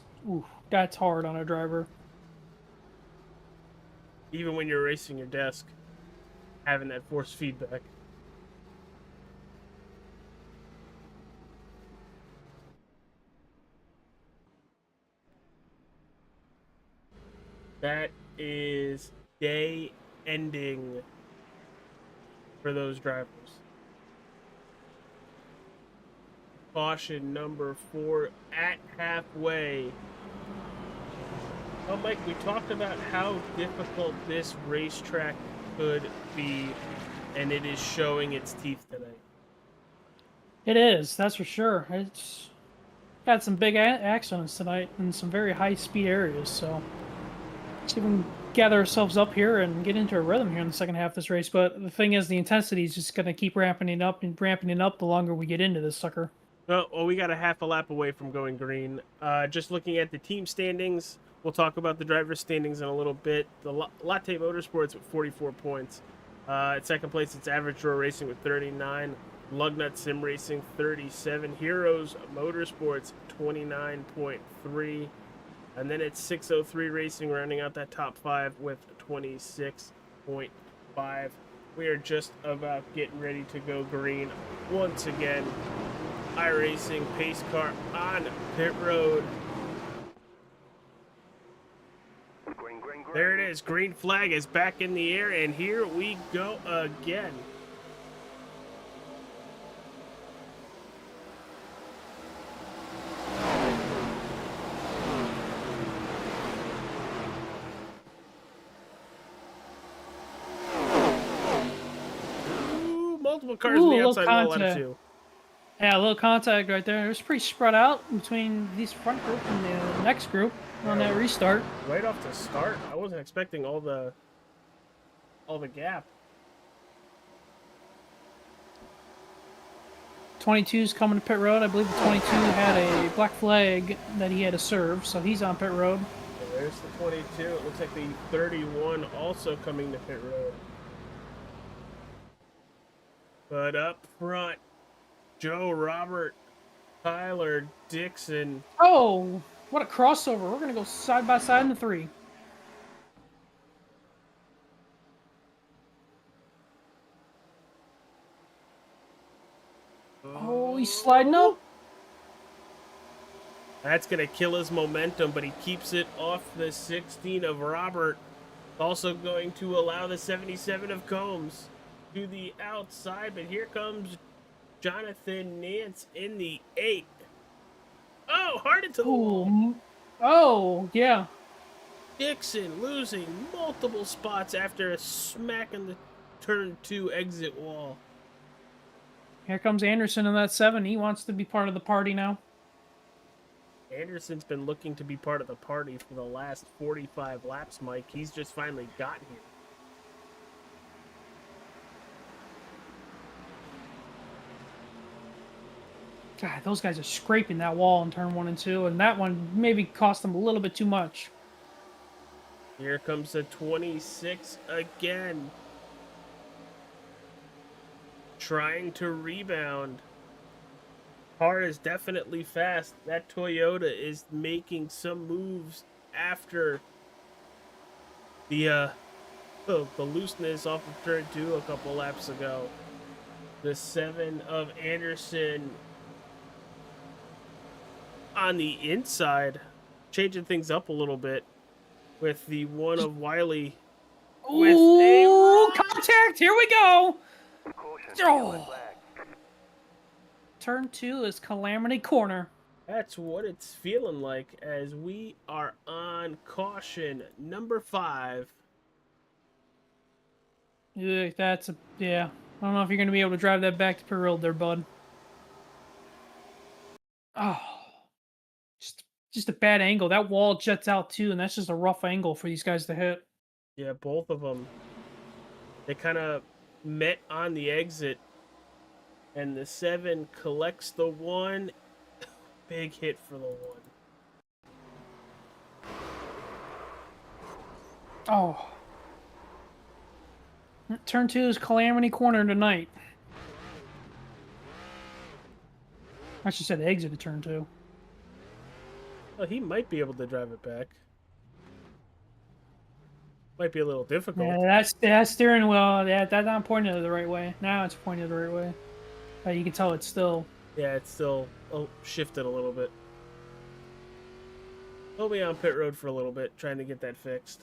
hard on a driver. Even when you're racing your desk, having that force feedback. That is day ending for those drivers. Caution number 4 at halfway. Oh, Mike, we talked about how difficult this racetrack could be, and it is showing its teeth tonight. It is, that's for sure. It's got some big accidents tonight in some very high-speed areas, so let's see if we can gather ourselves up here and get into a rhythm here in the second half of this race. But the thing is, the intensity is just going to keep ramping up the longer we get into this sucker. Well, we got a half a lap away from going green. Just looking at the team standings, we'll talk about the driver standings in a little bit. The Latte Motorsports with 44 points. At second place, it's Average Row Racing with 39. Lugnut Sim Racing, 37. Heroes Motorsports, 29.3. And then it's 603 Racing rounding out that top 5 with 26.5. We are just about getting ready to go green once again. iRacing pace car on pit road. Green, green, green. There it is. Green flag is back in the air, and here we go again. Ooh, multiple cars Ooh, on a the little outside wall out of contact. 2. Yeah, a little contact right there. It was pretty spread out between these front group and the next group on that restart. Right off the start, I wasn't expecting all the gap. 22's coming to pit road. I believe the 22 had a black flag that he had to serve, so he's on pit road. And there's the 22. It looks like the 31 also coming to pit road. But up front, Joe, Robert, Tyler, Dixon. Oh, what a crossover. We're going to go side by side in the 3. Oh, he's sliding up. That's going to kill his momentum, but he keeps it off the 16 of Robert. Also going to allow the 77 of Combs to the outside, but here comes Jonathan Nance in the 8. Oh, hard into the wall. Ooh. Oh, yeah. Dixon losing multiple spots after a smack in the turn 2 exit wall. Here comes Anderson in that 7. He wants to be part of the party now. Anderson's been looking to be part of the party for the last 45 laps, Mike. He's just finally gotten here. God, those guys are scraping that wall in turn 1 and 2, and that one maybe cost them a little bit too much. Here comes the 26 again. Trying to rebound. Car is definitely fast. That Toyota is making some moves after the looseness off of turn 2 a couple laps ago. The 7 of Anderson on the inside, changing things up a little bit with the 1 of Wiley. With Ooh, contact! Here we go! Oh. Turn 2 is Calamity Corner. That's what it's feeling like as we are on caution number 5. Yeah, that's a... yeah. I don't know if you're going to be able to drive that back to pit road there, bud. Oh. Just a bad angle. That wall jets out too, and that's just a rough angle for these guys to hit. Yeah, both of them. They kind of met on the exit, and the 7 collects the 1. Big hit for the 1. Oh. Turn 2 is Calamity Corner tonight. I should say the exit of turn 2. Well, he might be able to drive it back. Might be a little difficult. Yeah, that steering wheel, yeah, that's not pointing the right way. Now it's pointing the right way. You can tell it's still... Yeah, it's still shifted a little bit. We'll be on pit road for a little bit, trying to get that fixed.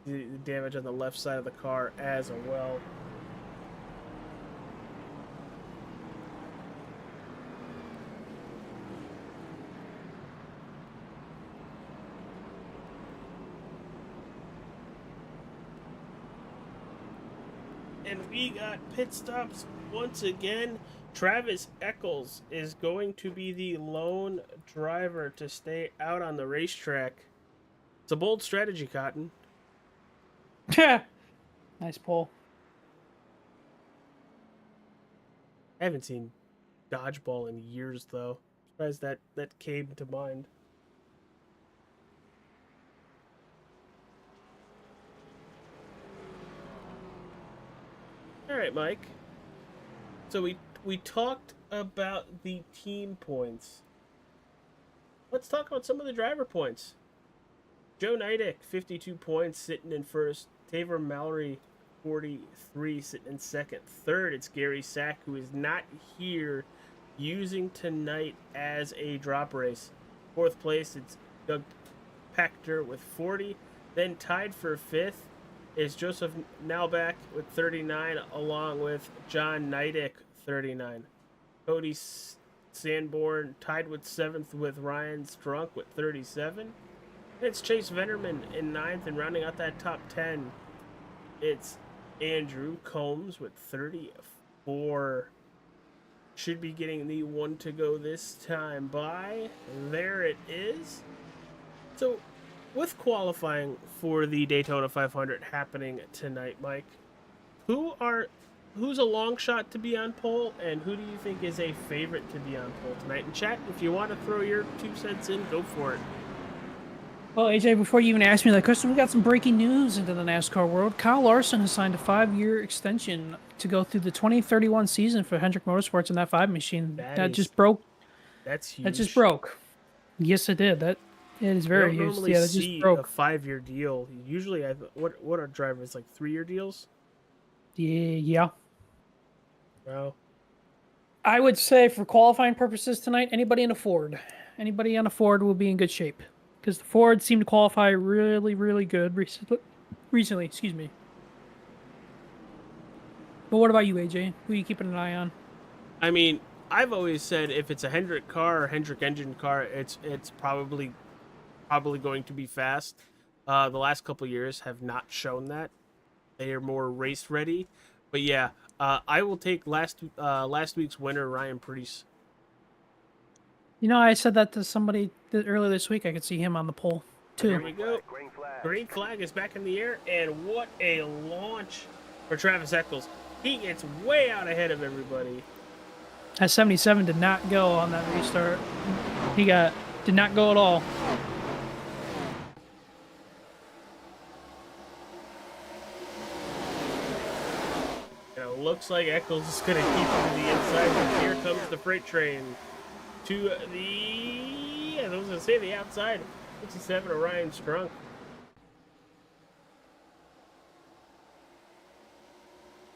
The damage on the left side of the car as well. And we got pit stops once again. Travis Eccles is going to be the lone driver to stay out on the racetrack. It's a bold strategy, Cotton. Yeah. Nice pull. I haven't seen dodgeball in years, though. Surprised that came to mind. All right, Mike. So we talked about the team points. Let's talk about some of the driver points. Joe Neidick, 52 points, sitting in first. Taver Mallory, 43, sitting in second. Third, it's Gary Sack, who is not here, using tonight as a drop race. Fourth place, it's Doug Pector with 40. Then tied for 5th is Joseph Nalback with 39, along with John Neidick, 39. Cody Sanborn tied with 7th with Ryan Strunk with 37. It's Chase Vennerman in 9th, and rounding out that top 10, it's Andrew Combs with 34. Should be getting the one to go this time by. There it is. So, with qualifying for the Daytona 500 happening tonight, Mike, who's a long shot to be on pole, and who do you think is a favorite to be on pole tonight? And chat, if you want to throw your 2 cents in, go for it. Well, AJ, before you even ask me that question, we got some breaking news into the NASCAR world. Kyle Larson has signed a 5-year extension to go through the 2031 season for Hendrick Motorsports in that 5 machine. That just broke. That's huge. That just broke. Yes, it did. It is very huge. Normally Yeah, that see just broke. a 5-year deal. Usually, what are drivers like 3-year deals? Yeah. Well, I would say for qualifying purposes tonight, anybody on a Ford will be in good shape. Because the Ford seemed to qualify really, really good recently. Excuse me. But what about you, AJ? Who are you keeping an eye on? I mean, I've always said if it's a Hendrick car or Hendrick engine car, it's probably going to be fast. The last couple years have not shown that. They are more race ready. But yeah, I will take last week's winner, Ryan Preece. You know, I said that to somebody earlier this week. I could see him on the pole, too. Here we go. Green flag is back in the air, and what a launch for Travis Eccles. He gets way out ahead of everybody. That 77 did not go on that restart. Did not go at all. And it looks like Eccles is going to keep it to the inside, but here comes the freight train to I was going to say the outside. 67 of Ryan Strunk.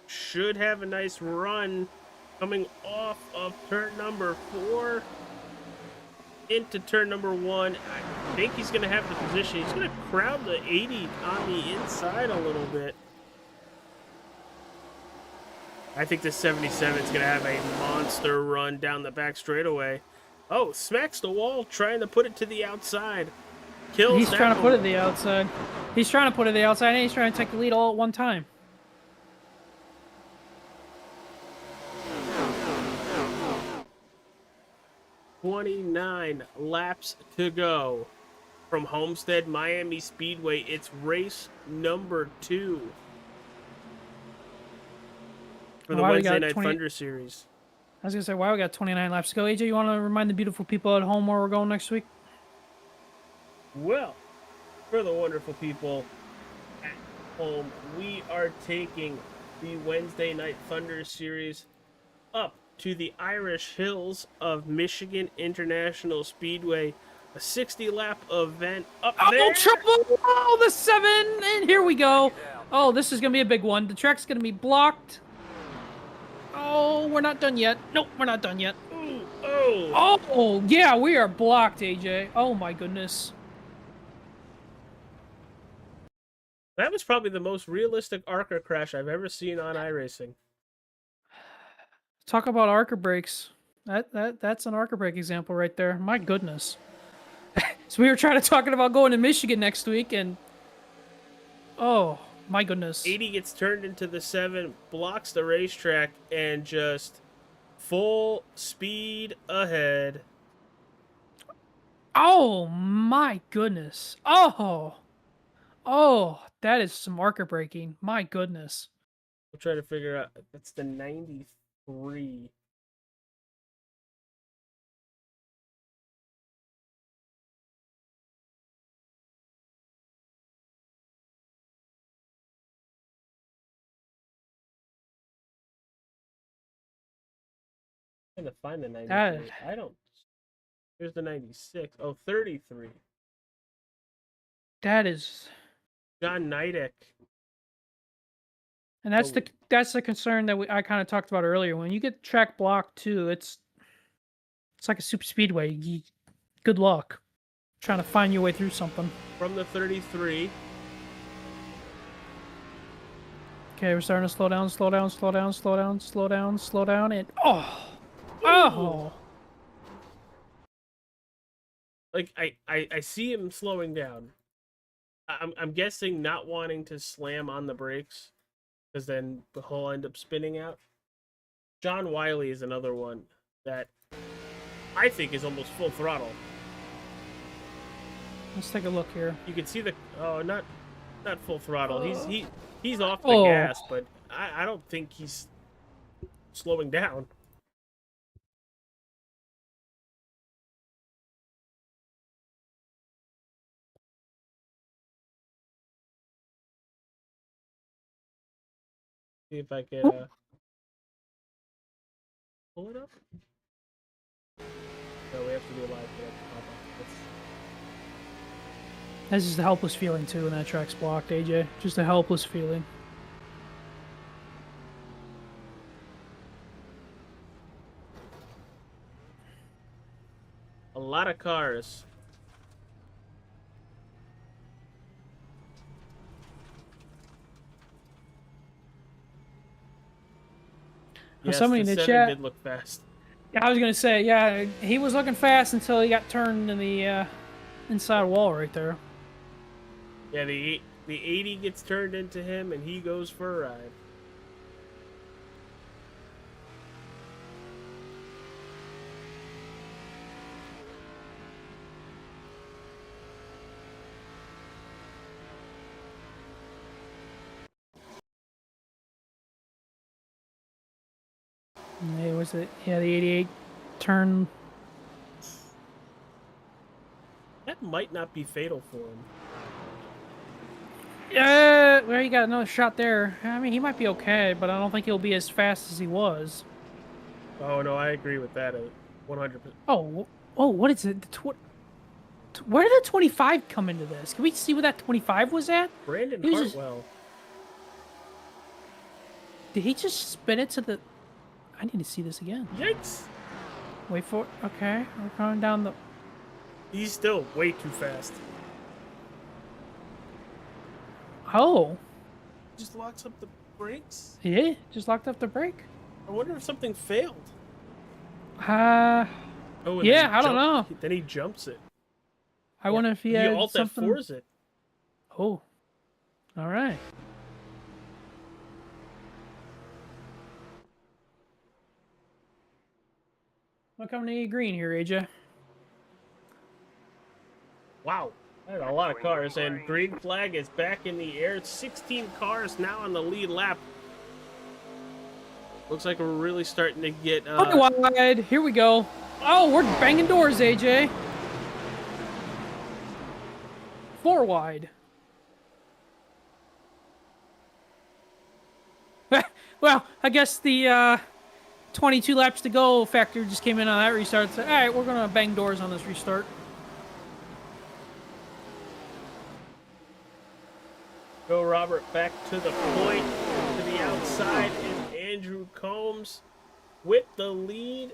Should have a nice run coming off of turn number 4 into turn number 1. I think he's going to have the position. He's going to crowd the 80 on the inside a little bit. I think the 77 is going to have a monster run down the back straightaway. Oh, smacks the wall, trying to put it to the outside. Kills. He's trying to put it to the outside. He's trying to put it to the outside, and he's trying to take the lead all at one time. "29 laps to go from Homestead-Miami Speedway. It's race number 2 for the Wednesday Night Thunder Series. I was going to say, wow, we got 29 laps to go. AJ, you want to remind the beautiful people at home where we're going next week? Well, for the wonderful people at home, we are taking the Wednesday Night Thunder Series up to the Irish Hills of Michigan International Speedway. A 60-lap event up there. Oh, triple! Oh, the 7! And here we go. Oh, this is going to be a big one. The track's going to be blocked. Oh, we're not done yet. Nope, we're not done yet. Ooh, oh. Oh, yeah, we are blocked, AJ. Oh, my goodness. That was probably the most realistic ARCA crash I've ever seen on iRacing. Talk about ARCA brakes. That's an ARCA brake example right there. My goodness. So we were talking about going to Michigan next week, and oh my goodness. 80 gets turned into the 7, blocks the racetrack, and just full speed ahead. Oh my goodness. Oh, that is some ARCA braking. My goodness. We'll try to figure out. That's the 93. Trying to find the 93. I don't. Here's the 96. Oh, 33. That is. John Neidick. And that's the concern that I kind of talked about earlier. When you get track blocked too, it's like a super speedway. Good luck. Trying to find your way through something. from the 33. Okay, we're starting to slow down, slow down, slow down, slow down, slow down, slow down, and oh. Like I see him slowing down. I'm guessing not wanting to slam on the brakes, because then he'll end up spinning out. John Wiley is another one that I think is almost full throttle. Let's take a look here. You can see the not full throttle. He's off the gas, but I don't think he's slowing down. See if I can pull it up. No, we have to do a live for that to pop up. That's just a helpless feeling too when that track's blocked, AJ. Just a helpless feeling. A lot of cars. Yes, somebody in the 7 chat did look fast. Yeah, I was gonna say, yeah, he was looking fast until he got turned in the inside wall right there. Yeah, the 80 gets turned into him, and he goes for a ride. Hey, was it? Yeah, the 88 turn. That might not be fatal for him. Yeah, well, you got another shot there. I mean, he might be okay, but I don't think he'll be as fast as he was. Oh no, I agree with that 100%. Oh, what is it? Where did the 25 come into this? Can we see what that 25 was at? Brandon He was Hartwell. Did he just spin it to the... I need to see this again. Yikes! Wait for it. Okay, we're going down the... He's still way too fast. Oh. Just locks up the brakes? Yeah, just locked up the brake. I wonder if something failed. Oh, and yeah, then I don't know. Then he jumps it. I wonder if he had Alt something... F4s it. Oh. All right. What coming to green here, AJ? Wow. That's a lot of cars, and green flag is back in the air. 16 cars now on the lead lap. Looks like we're really starting to get... wide. Here we go. Oh, we're banging doors, AJ. 4 wide. Well, I guess the 22 laps to go factor just came in on that restart. So, all right, we're going to bang doors on this restart. Go Robert back to the point. To the outside is Andrew Combs with the lead.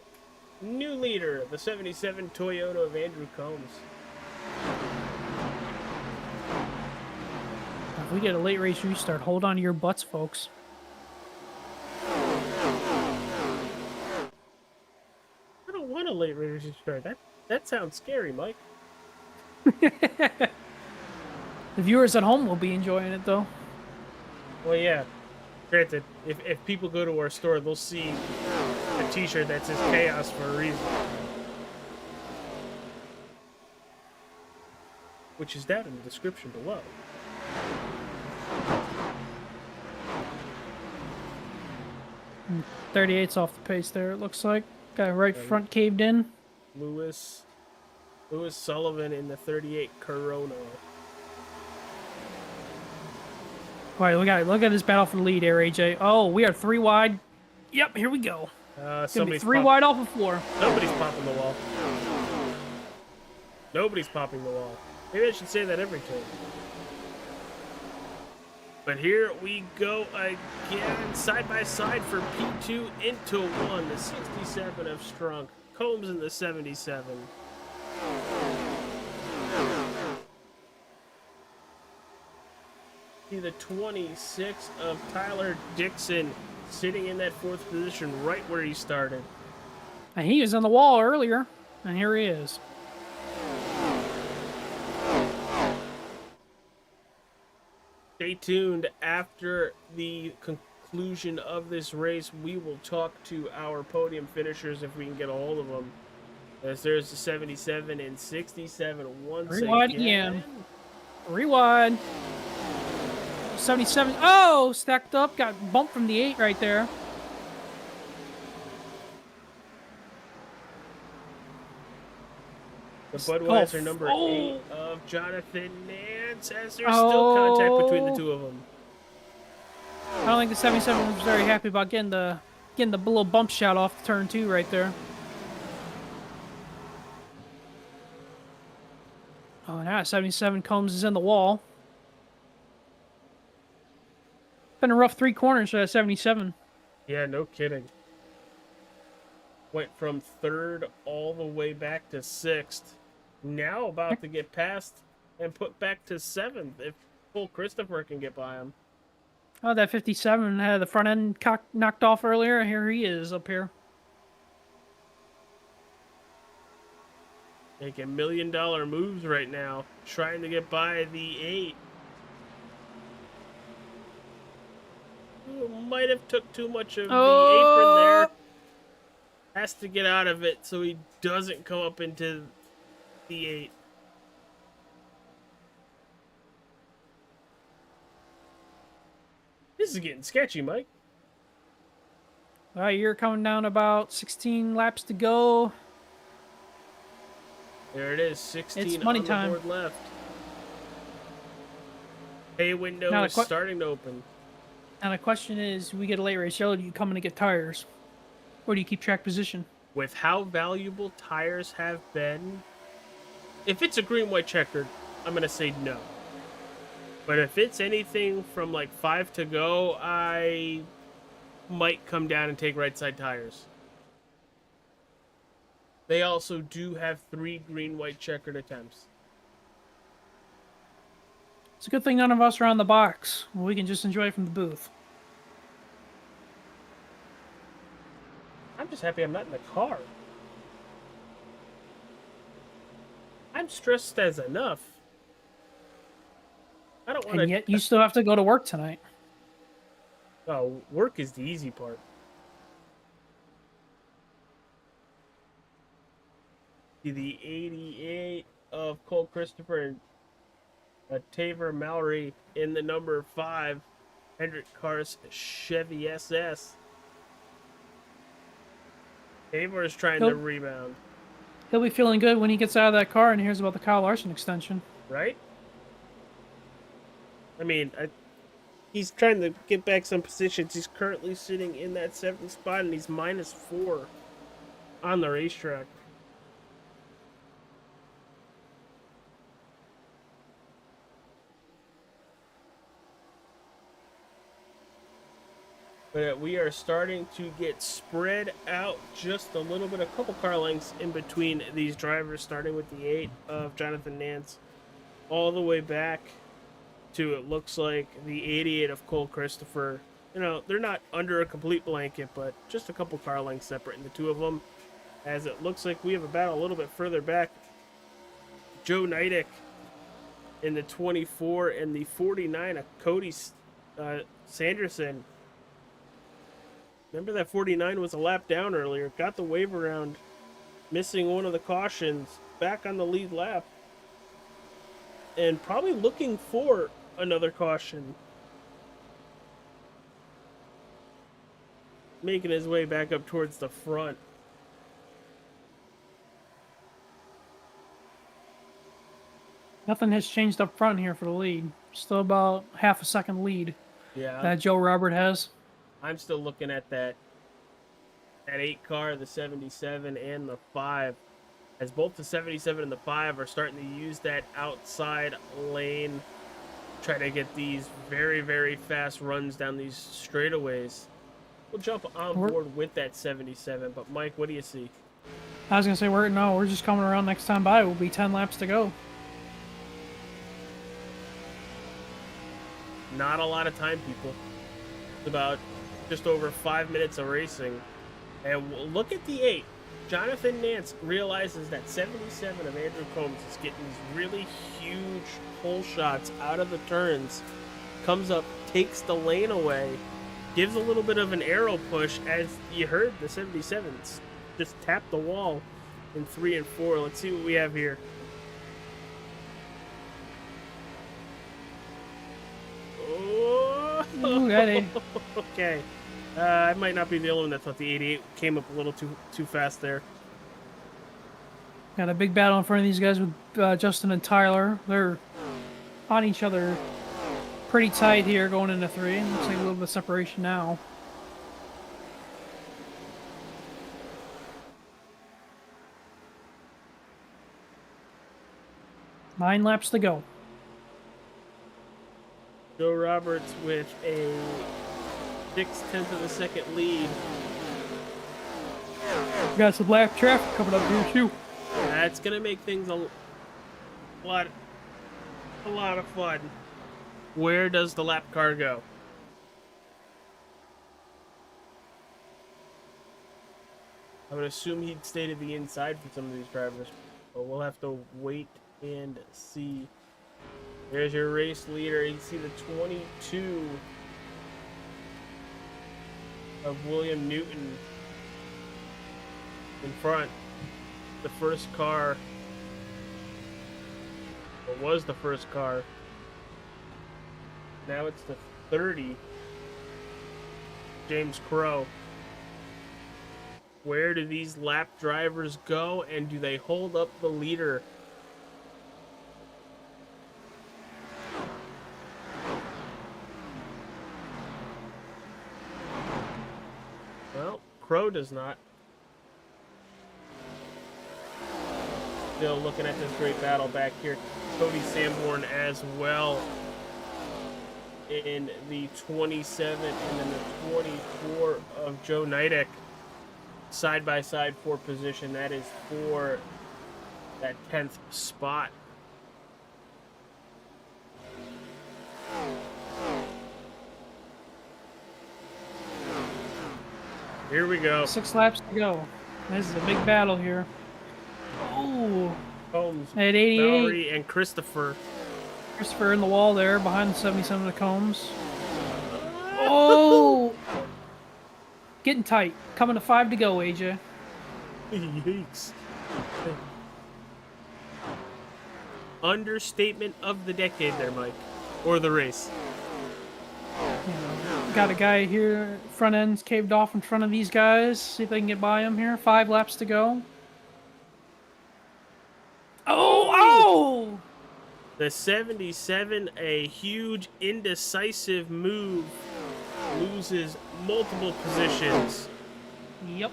New leader, the 77 Toyota of Andrew Combs. If we get a late race restart, hold on to your butts, folks. I don't want a late race restart. That sounds scary, Mike. The viewers at home will be enjoying it, though. Well, yeah. Granted, if people go to our store, they'll see a t-shirt that says chaos for a reason. Which is down in the description below. Mm, 38's off the pace there, it looks like. Got right front caved in. Lewis Sullivan in the 38 Corona. All right, look at this battle for the lead here, AJ. Oh, we are 3 wide. Yep, here we go. Gonna be 3 wide off the floor. Nobody's popping the wall. Nobody's popping the wall. Maybe I should say that every time. But here we go again, side by side for P2 into 1. The 67 of Strunk. Combs in the 77. See the 26 of Tyler Dixon sitting in that 4th position right where he started. And he was on the wall earlier, and here he is. Stay tuned. After the conclusion of this race, we will talk to our podium finishers if we can get a hold of them. As there's the 77 and 67 once Rewind again. again. Rewind. 77. Oh, stacked up. Got bumped from the 8 right there. The Budweiser number 8 of Jonathan Nance, as there's Oh. still contact between the two of them. I don't think the 77 was very happy about getting the little bump shot off the turn 2 right there. Oh, now 77 Combs is in the wall. Been a rough 3 corners for that 77. Yeah, no kidding. Went from 3rd all the way back to 6th. Now about to get past and put back to 7th if Cole Christopher can get by him. Oh, that 57 had the front end knocked off earlier. Here he is up here. Making $1 million moves right now, trying to get by the 8. Ooh, might have took too much of the apron there. Has to get out of it so he doesn't come up into the 8. This is getting sketchy, Mike. All right, you're coming down about 16 laps to go. There it is, 16 It's money on time. the board left. Pay window Now is starting to open. And the question is, we get a late race yellow, do you come in to get tires? Or do you keep track position? With how valuable tires have been, if it's a green-white checkered, I'm going to say no. But if it's anything from like 5 to go, I might come down and take right side tires. They also do have 3 green-white checkered attempts. It's a good thing none of us are on the box. We can just enjoy it from the booth. I'm just happy I'm not in the car. I'm stressed as enough. I don't want to. And yet, you still have to go to work tonight. Oh, work is the easy part. See the 88 of Cole Christopher and Taver Mallory in the number 5 Hendrick Cars Chevy SS. Taver is trying to rebound. He'll be feeling good when he gets out of that car and hears about the Kyle Larson extension. Right? I mean, he's trying to get back some positions. He's currently sitting in that 7th spot, and he's -4 on the racetrack. But we are starting to get spread out just a little bit, a couple car lengths in between these drivers, starting with the 8 of Jonathan Nance, all the way back to, it looks like, the 88 of Cole Christopher. You know, they're not under a complete blanket, but just a couple car lengths separating the two of them. As it looks like we have a battle a little bit further back. Joe Nidick in the 24 and the 49 of Cody Sanderson. Remember that 49 was a lap down earlier. Got the wave around, missing one of the cautions. Back on the lead lap. And probably looking for another caution. Making his way back up towards the front. Nothing has changed up front here for the lead. Still about half a second lead that Joe Robert has. I'm still looking at that 8 car, the 77 and the 5, as both the 77 and the 5 are starting to use that outside lane, try to get these very, very fast runs down these straightaways. We'll jump on board with that 77, but Mike, what do you see? I was gonna say we're just coming around next time by. We'll be 10 laps to go. not a lot of time, people. It's about just over 5 minutes of racing. And look at the 8. Jonathan Nance realizes that 77 of Andrew Combs is getting these really huge pole shots out of the turns. Comes up, takes the lane away, gives a little bit of an arrow push, as you heard the 77s just tap the wall in 3 and 4. Let's see what we have here. Oh, Ooh, that ain't- okay. I might not be the only one that thought the 88 came up a little too fast there. Got a big battle in front of these guys with Justin and Tyler. They're on each other pretty tight here going into 3. Looks like a little bit of separation now. Nine laps to go. Joe Roberts with a 0.6 of a second lead. Got some lap traffic coming up here too. That's gonna make things a lot of fun. Where does the lap car go? I would assume he'd stay to the inside for some of these drivers, but we'll have to wait and see. There's your race leader. You can see the 22 of William Newton in front. The first car, or was the first car. Now it's the 30, James Crow. Where do these lap drivers go, and do they hold up the leader? Well, Crow does not. Still looking at this great battle back here. Cody Sanborn as well in the 27 and then the 24 of Joe Nidek. Side by side for position. That is for that 10th spot. Here we go. 6 laps to go. This is a big battle here. Oh, Combs, at 88. Valerie, and Christopher. Christopher in the wall there behind the 77 of Combs. Oh! Getting tight. Coming to 5 to go, AJ. Yikes. Understatement of the decade there, Mike. Or the race. Got a guy here, front end's caved off in front of these guys. See if they can get by him here. 5 laps to go. Oh! The 77, a huge indecisive move, loses multiple positions. Yep.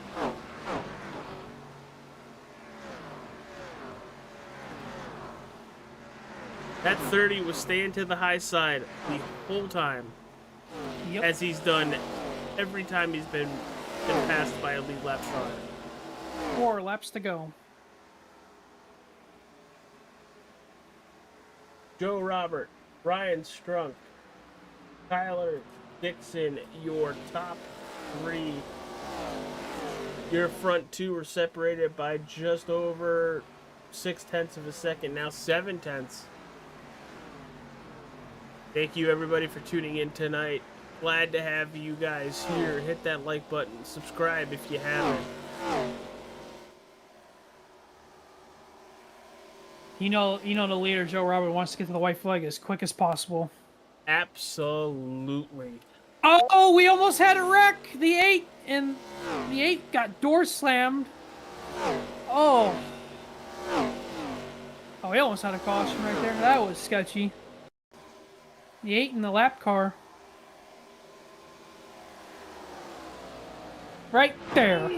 That 30 was staying to the high side the whole time, Yep. as he's done every time he's been passed by a lead lap car. 4 laps to go. Joe Robert, Brian Strunk, Tyler Dixon, your top 3. Your front 2 were separated by just over 0.6 of a second, now 0.7. Thank you everybody for tuning in tonight. Glad to have you guys here. Hit that like button, subscribe if you haven't. You know the leader, Joe Robert, wants to get to the white flag as quick as possible. Absolutely. Oh, we almost had a wreck. The 8 got door slammed. Oh. Oh, we almost had a caution right there. That was sketchy. The 8 in the lap car. Right there.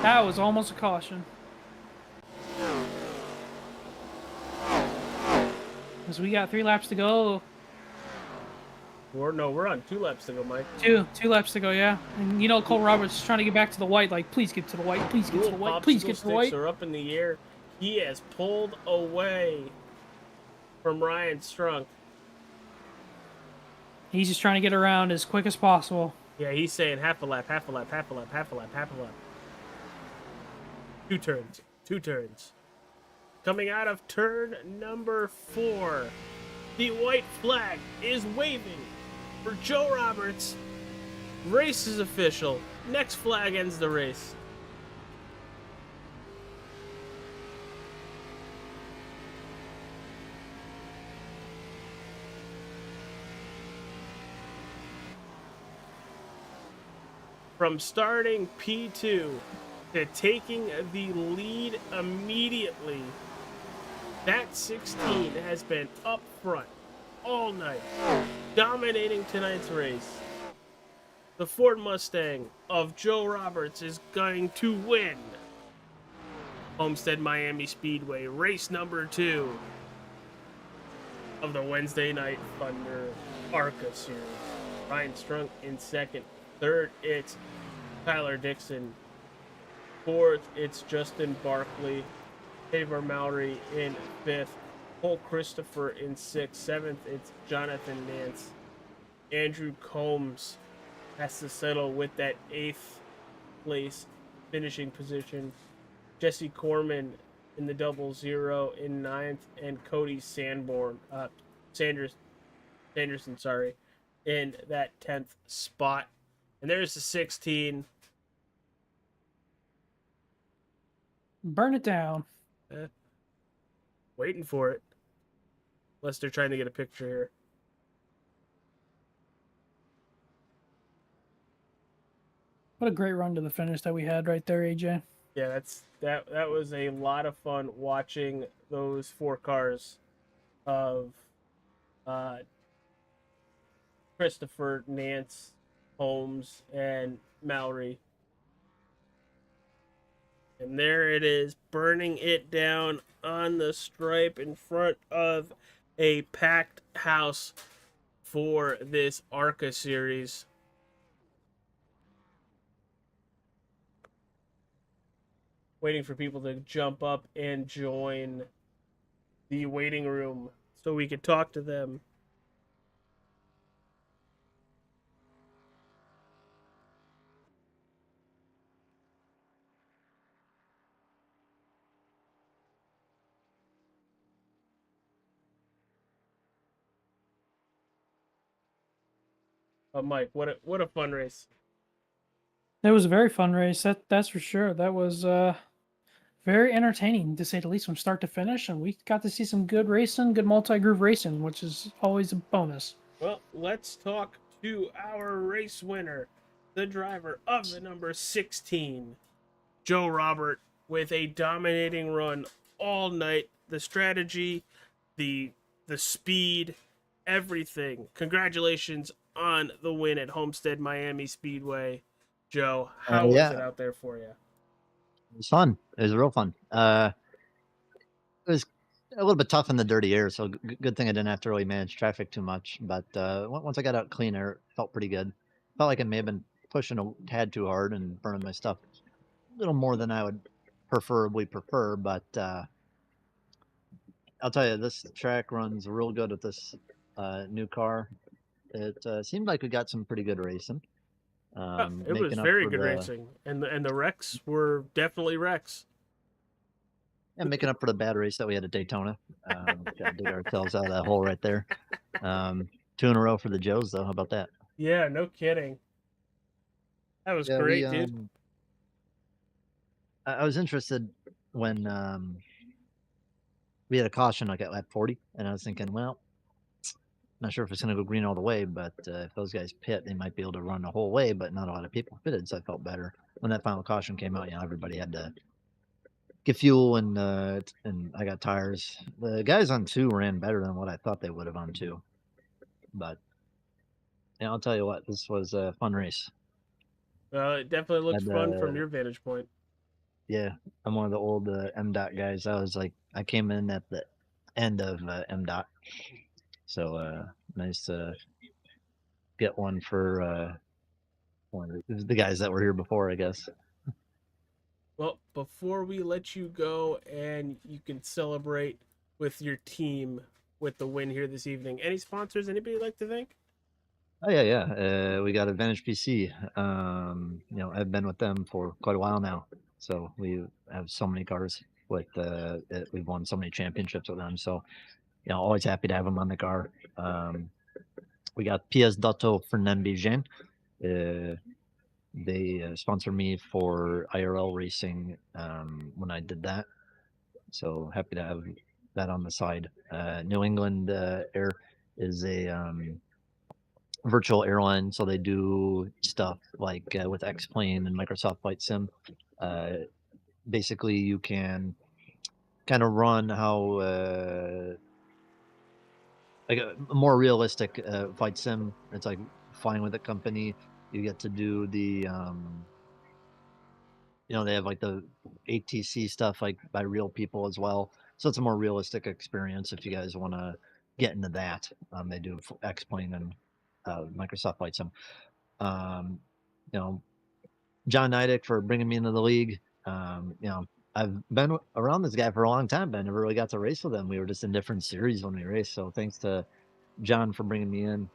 That was almost a caution. Because we got 3 laps to go. We're on 2 laps to go, Mike. Two laps to go, yeah. And you know Cole Roberts is trying to get back to the white, like, please get to the white, please get to the white, please get to the white. Are up in the air. He has pulled away from Ryan Strunk. He's just trying to get around as quick as possible. Yeah, he's saying half a lap, half a lap, half a lap, half a lap, half a lap. 2 turns, 2 turns. Coming out of turn number 4, the white flag is waving for Joe Roberts. Race is official. Next flag ends the race. From starting P2 to taking the lead immediately, that 16 has been up front all night, dominating tonight's race. The Ford Mustang of Joe Roberts is going to win Homestead-Miami Speedway, race number 2 of the Wednesday Night Thunder ARCA series. Ryan Strunk in second. Third, it's Tyler Dixon. Fourth, it's Justin Barkley. Taylor Mallory in fifth. Cole Christopher in sixth. Seventh, it's Jonathan Nance. Andrew Combs has to settle with that 8th place finishing position. Jesse Corman in the 00 in 9th, and Cody Sanderson, in that 10th spot. And there's the 16. Burn it down. Waiting for it. Unless they're trying to get a picture here. What a great run to the finish that we had right there, AJ. Yeah, that was a lot of fun watching those 4 cars of Christopher, Nance, Holmes, and Mallory. And there it is, burning it down on the stripe in front of a packed house for this ARCA series. Waiting for people to jump up and join the waiting room so we could talk to them. But Mike, what a fun race. It was a very fun race. That's for sure. That was very entertaining, to say the least, from start to finish. And we got to see some good racing, good multi-groove racing, which is always a bonus. Well, let's talk to our race winner, the driver of the number 16, Joe Robert, with a dominating run all night. The strategy, the speed, everything. Congratulations on the win at Homestead-Miami Speedway. Joe, how was it out there for you? It was fun. It was real fun. It was a little bit tough in the dirty air, so good thing I didn't have to really manage traffic too much. But once I got out clean air, it felt pretty good. Felt like I may have been pushing a tad too hard and burning my stuff a little more than I would preferably prefer. But I'll tell you, this track runs real good with this new car. It seemed like we got some pretty good racing. It was very good racing, and the wrecks were definitely wrecks. Yeah, making up for the bad race that we had at Daytona. Got to dig ourselves out of that hole right there. 2 in a row for the Joes, though. How about that? Yeah, no kidding. That was great, dude. I was interested when we had a caution like at lap 40, and I was thinking, well, not sure if it's going to go green all the way, but if those guys pit, they might be able to run the whole way, but not a lot of people pitted, so I felt better. When that final caution came out, everybody had to get fuel, and I got tires. The guys on 2 ran better than what I thought they would have on 2. But I'll tell you what, this was a fun race. Well, it definitely looks fun from your vantage point. Yeah, I'm one of the old MDOT guys. I came in at the end of MDOT. So nice to get one for one of the guys that were here before, I guess. Well, before we let you go and you can celebrate with your team with the win here this evening, any sponsors, anybody you'd like to thank? Oh yeah, yeah. We got Advantage PC. I've been with them for quite a while now, so we have so many cars with. We've won so many championships with them, so always happy to have them on the car. We got PS Dotto Fernandez. They sponsor me for IRL racing when I did that, so happy to have that on the side. New England Air is a virtual airline, so they do stuff like with X-Plane and Microsoft Flight Sim. Basically, you can kind of run how like a more realistic flight sim. It's like flying with a company. You get to do the they have like the ATC stuff like by real people as well. So it's a more realistic experience if you guys want to get into that. They do X-Plane and Microsoft Flight Sim. Um, you know, John Nidek for bringing me into the league. I've been around this guy for a long time, but I never really got to race with him. We were just in different series when we raced. So thanks to John for bringing me in.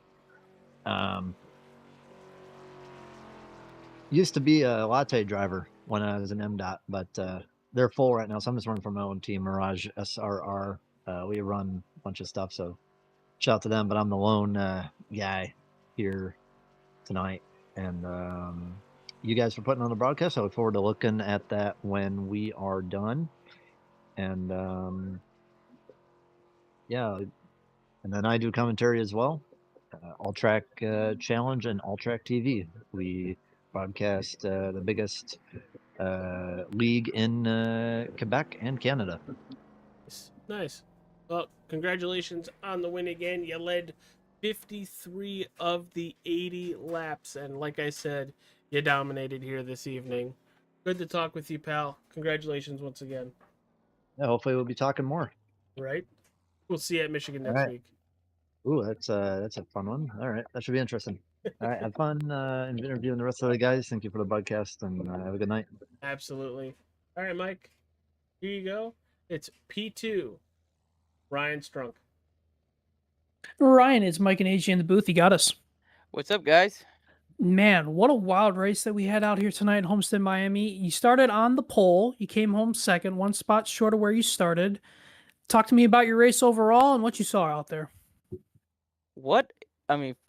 Used to be a latte driver when I was in MDOT, but they're full right now. So I'm just running for my own team, Mirage SRR. We run a bunch of stuff. So shout out to them, but I'm the lone guy here tonight. And you guys for putting on the broadcast. I look forward to looking at that when we are done. And yeah, and then I do commentary as well. All Track Challenge and All Track TV. We broadcast the biggest league in Quebec and Canada. Nice. Well, congratulations on the win again. You led 53 of the 80 laps, and like I said, you dominated here this evening. Good to talk with you, pal. Congratulations once again. Yeah, hopefully we'll be talking more. Right? We'll see you at Michigan All next right. week. Ooh, that's a fun one. All right, that should be interesting. All right, have fun interviewing the rest of the guys. Thank you for the podcast, and have a good night. Absolutely. All right, Mike. Here you go. It's P2. Ryan Strunk. Ryan, it's Mike and AJ in the booth. You got us. What's up, guys? Man, what a wild race that we had out here tonight in Homestead-Miami. You started on the pole. You came home second, one spot short of where you started. Talk to me about your race overall and what you saw out there.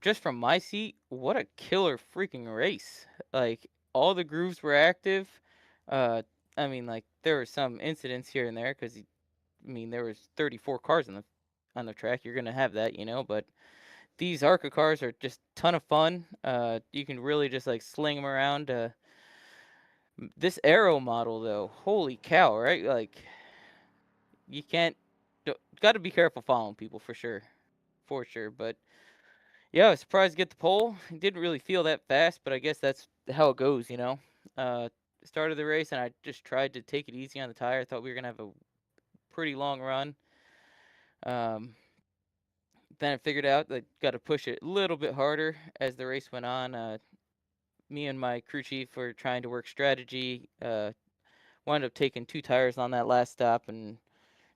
Just from my seat, what a killer freaking race. Like, all the grooves were active. There were some incidents here and there because, there was 34 cars on the track. You're going to have that, but these ARCA cars are just a ton of fun. You can really just, sling them around. This Aero model, though, holy cow, right? Like, you can't... Got to be careful following people, for sure. For sure, but... Yeah, I was surprised to get the pole. It didn't really feel that fast, but I guess that's how it goes, Started the race, and I just tried to take it easy on the tire. I thought we were going to have a pretty long run. Then I figured out that got to push it a little bit harder as the race went on. Me and my crew chief were trying to work strategy. Wound up taking 2 tires on that last stop, and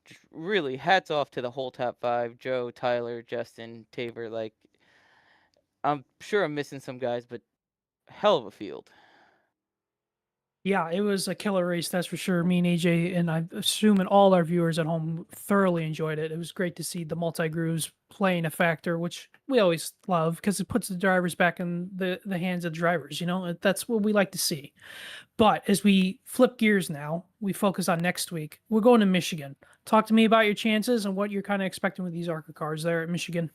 just really hats off to the whole top 5, Joe, Tyler, Justin, Tabor. I'm sure I'm missing some guys, but hell of a field. Yeah, it was a killer race, that's for sure. Me and AJ, and I'm assuming all our viewers at home thoroughly enjoyed it. It was great to see the multi-grooves playing a factor, which we always love because it puts the drivers back in the hands of the drivers. That's what we like to see. But as we flip gears now, we focus on next week. We're going to Michigan. Talk to me about your chances and what you're kind of expecting with these ARCA cars there at Michigan.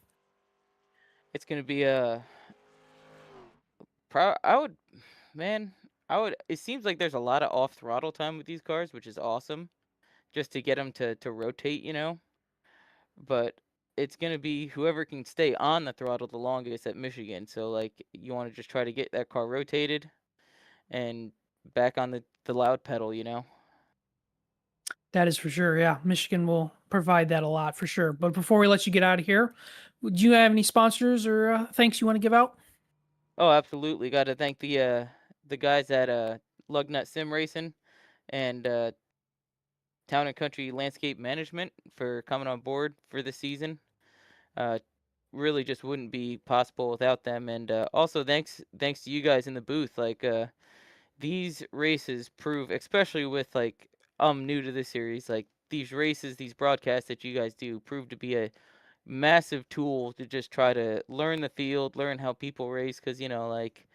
It's going to be a... It seems like there's a lot of off-throttle time with these cars, which is awesome, just to get them to rotate, But it's going to be whoever can stay on the throttle the longest at Michigan. So, you want to just try to get that car rotated and back on the loud pedal, That is for sure. Yeah, Michigan will provide that a lot for sure. But before we let you get out of here, would you have any sponsors or thanks you want to give out? Oh, absolutely. Got to thank the guys at Lugnut Sim Racing and Town and Country Landscape Management for coming on board for the season. really just wouldn't be possible without them. And also thanks to you guys in the booth. Like these races prove, especially with like I'm new to this series, like these races, these broadcasts that you guys do prove to be a massive tool to just try to learn the field, learn how people race, because like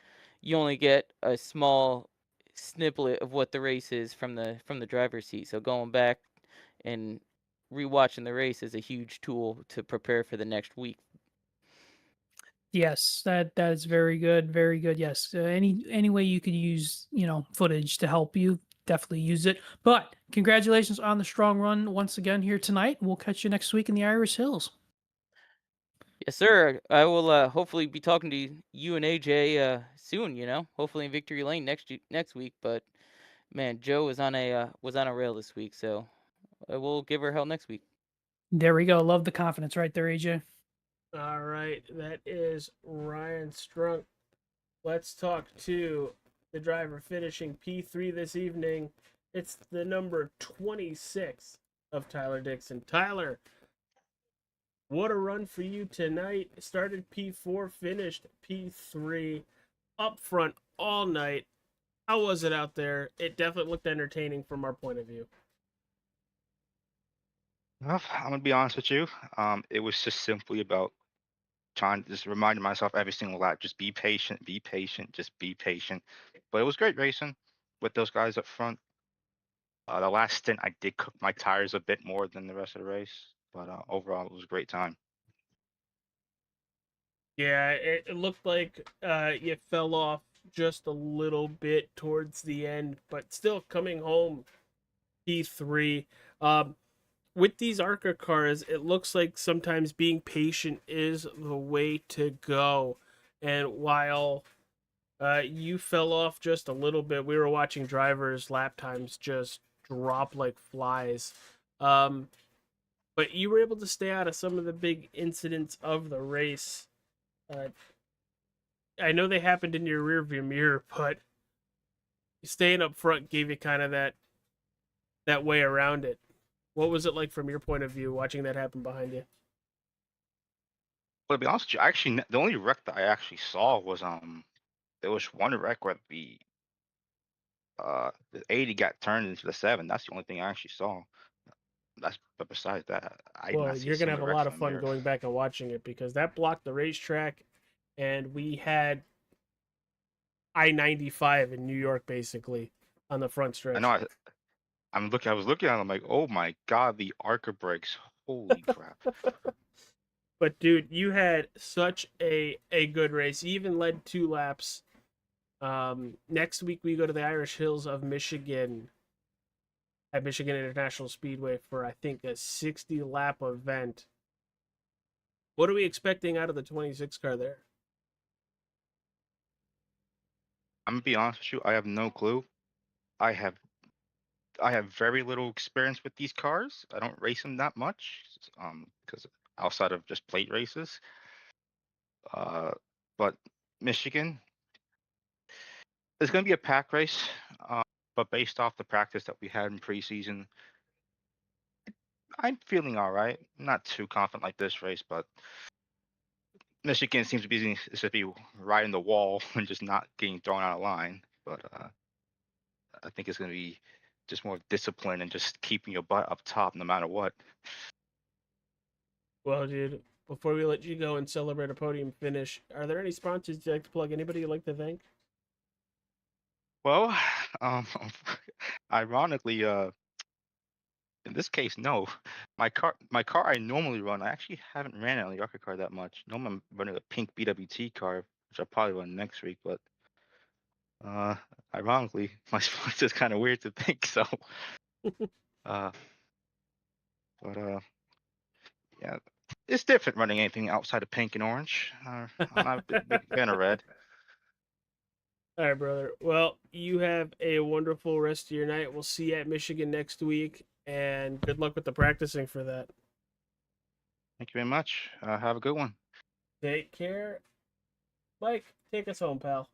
you only get a small snippet of what the race is from the driver's seat. So going back and rewatching the race is a huge tool to prepare for the next week. Yes, that is very good, very good. Yes, any way you could use footage to help you, definitely use it. But congratulations on the strong run once again here tonight. We'll catch you next week in the Irish Hills. Yes, sir. I will hopefully be talking to you and AJ soon. Hopefully in Victory Lane next week. But man, Joe was on a rail this week, so we'll give her hell next week. There we go. Love the confidence right there, AJ. All right, that is Ryan Strunk. Let's talk to the driver finishing P3 this evening. It's the number 26 of Tyler Dixon. Tyler, what a run for you tonight. Started P4, finished P3, up front all night. How was it out there? It definitely looked entertaining from our point of view. Well, I'm gonna be honest with you. It was just simply about trying to just reminding myself every single lap, just be patient, just be patient. But it was great racing with those guys up front. The last stint, I did cook my tires a bit more than the rest of the race, but overall, it was a great time. Yeah, it looked like you fell off just a little bit towards the end, but still coming home P3. With these ARCA cars, it looks like sometimes being patient is the way to go. And while you fell off just a little bit, we were watching drivers' lap times just drop like flies. Um, but you were able to stay out of some of the big incidents of the race. Uh, I know they happened in your rearview mirror, but staying up front gave you kind of that way around it. What was it like from your point of view watching that happen behind you? But to be honest with you, actually, the only wreck that I actually saw was there was one wreck where the 80 got turned into the 7. That's the only thing I actually saw. But besides that, I did Well, not see a you're gonna have single a wreck lot of on fun there. going back and watching it because that blocked the racetrack, and we had I-95 in New York basically on the front I know stretch. I was looking at it, I'm like, oh my god, the ARCA brakes. Holy crap. But dude, you had such a good race. You even led 2 laps. Next week we go to the Irish Hills of Michigan at Michigan International Speedway for I think a 60-lap event. What are we expecting out of the 26 car there? I'm gonna be honest with you, I have no clue. I have I have very little experience with these cars. I don't race them that much, because outside of just plate races. Uh, but Michigan is going to be a pack race. Uh, but based off the practice that we had in preseason, I'm feeling all right. Not too confident like this race, but Michigan seems to be riding the wall and just not getting thrown out of line. But I think it's going to be just more discipline and just keeping your butt up top no matter what. Well, dude, before we let you go and celebrate a podium finish, are there any sponsors you'd like to plug? Anybody you'd like to thank? Well, um, ironically, in this case, no. My car I normally run, I actually haven't ran an Alyaka car that much. Normally I'm running a pink BWT car, which I'll probably run next week, but uh ironically, my sponsor is kind of weird to think so. Uh but yeah, it's different running anything outside of pink and orange. I'm not a big fan of red. All right, brother. Well, you have a wonderful rest of your night. We'll see you at Michigan next week, and good luck with the practicing for that. Thank you very much. Have a good one. Take care. Mike, take us home, pal.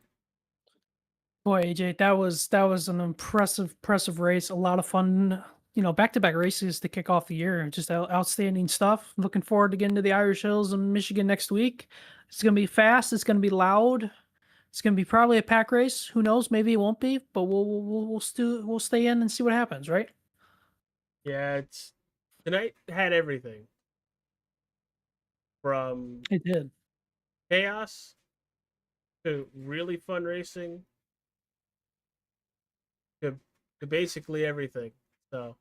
Boy, AJ, that was an impressive race. A lot of fun back-to-back races to kick off the year. Just outstanding stuff. Looking forward to getting to the Irish Hills in Michigan next week. It's gonna be fast. It's gonna be loud. It's gonna be probably a pack race. Who knows? Maybe it won't be, but we'll stay in and see what happens, right? Yeah, tonight had everything from It did. chaos to really fun racing to basically everything. So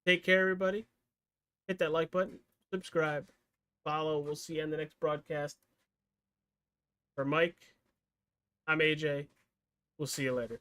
take care, everybody. Hit that like button, subscribe, follow. We'll see you on the next broadcast. For Mike, I'm AJ. We'll see you later.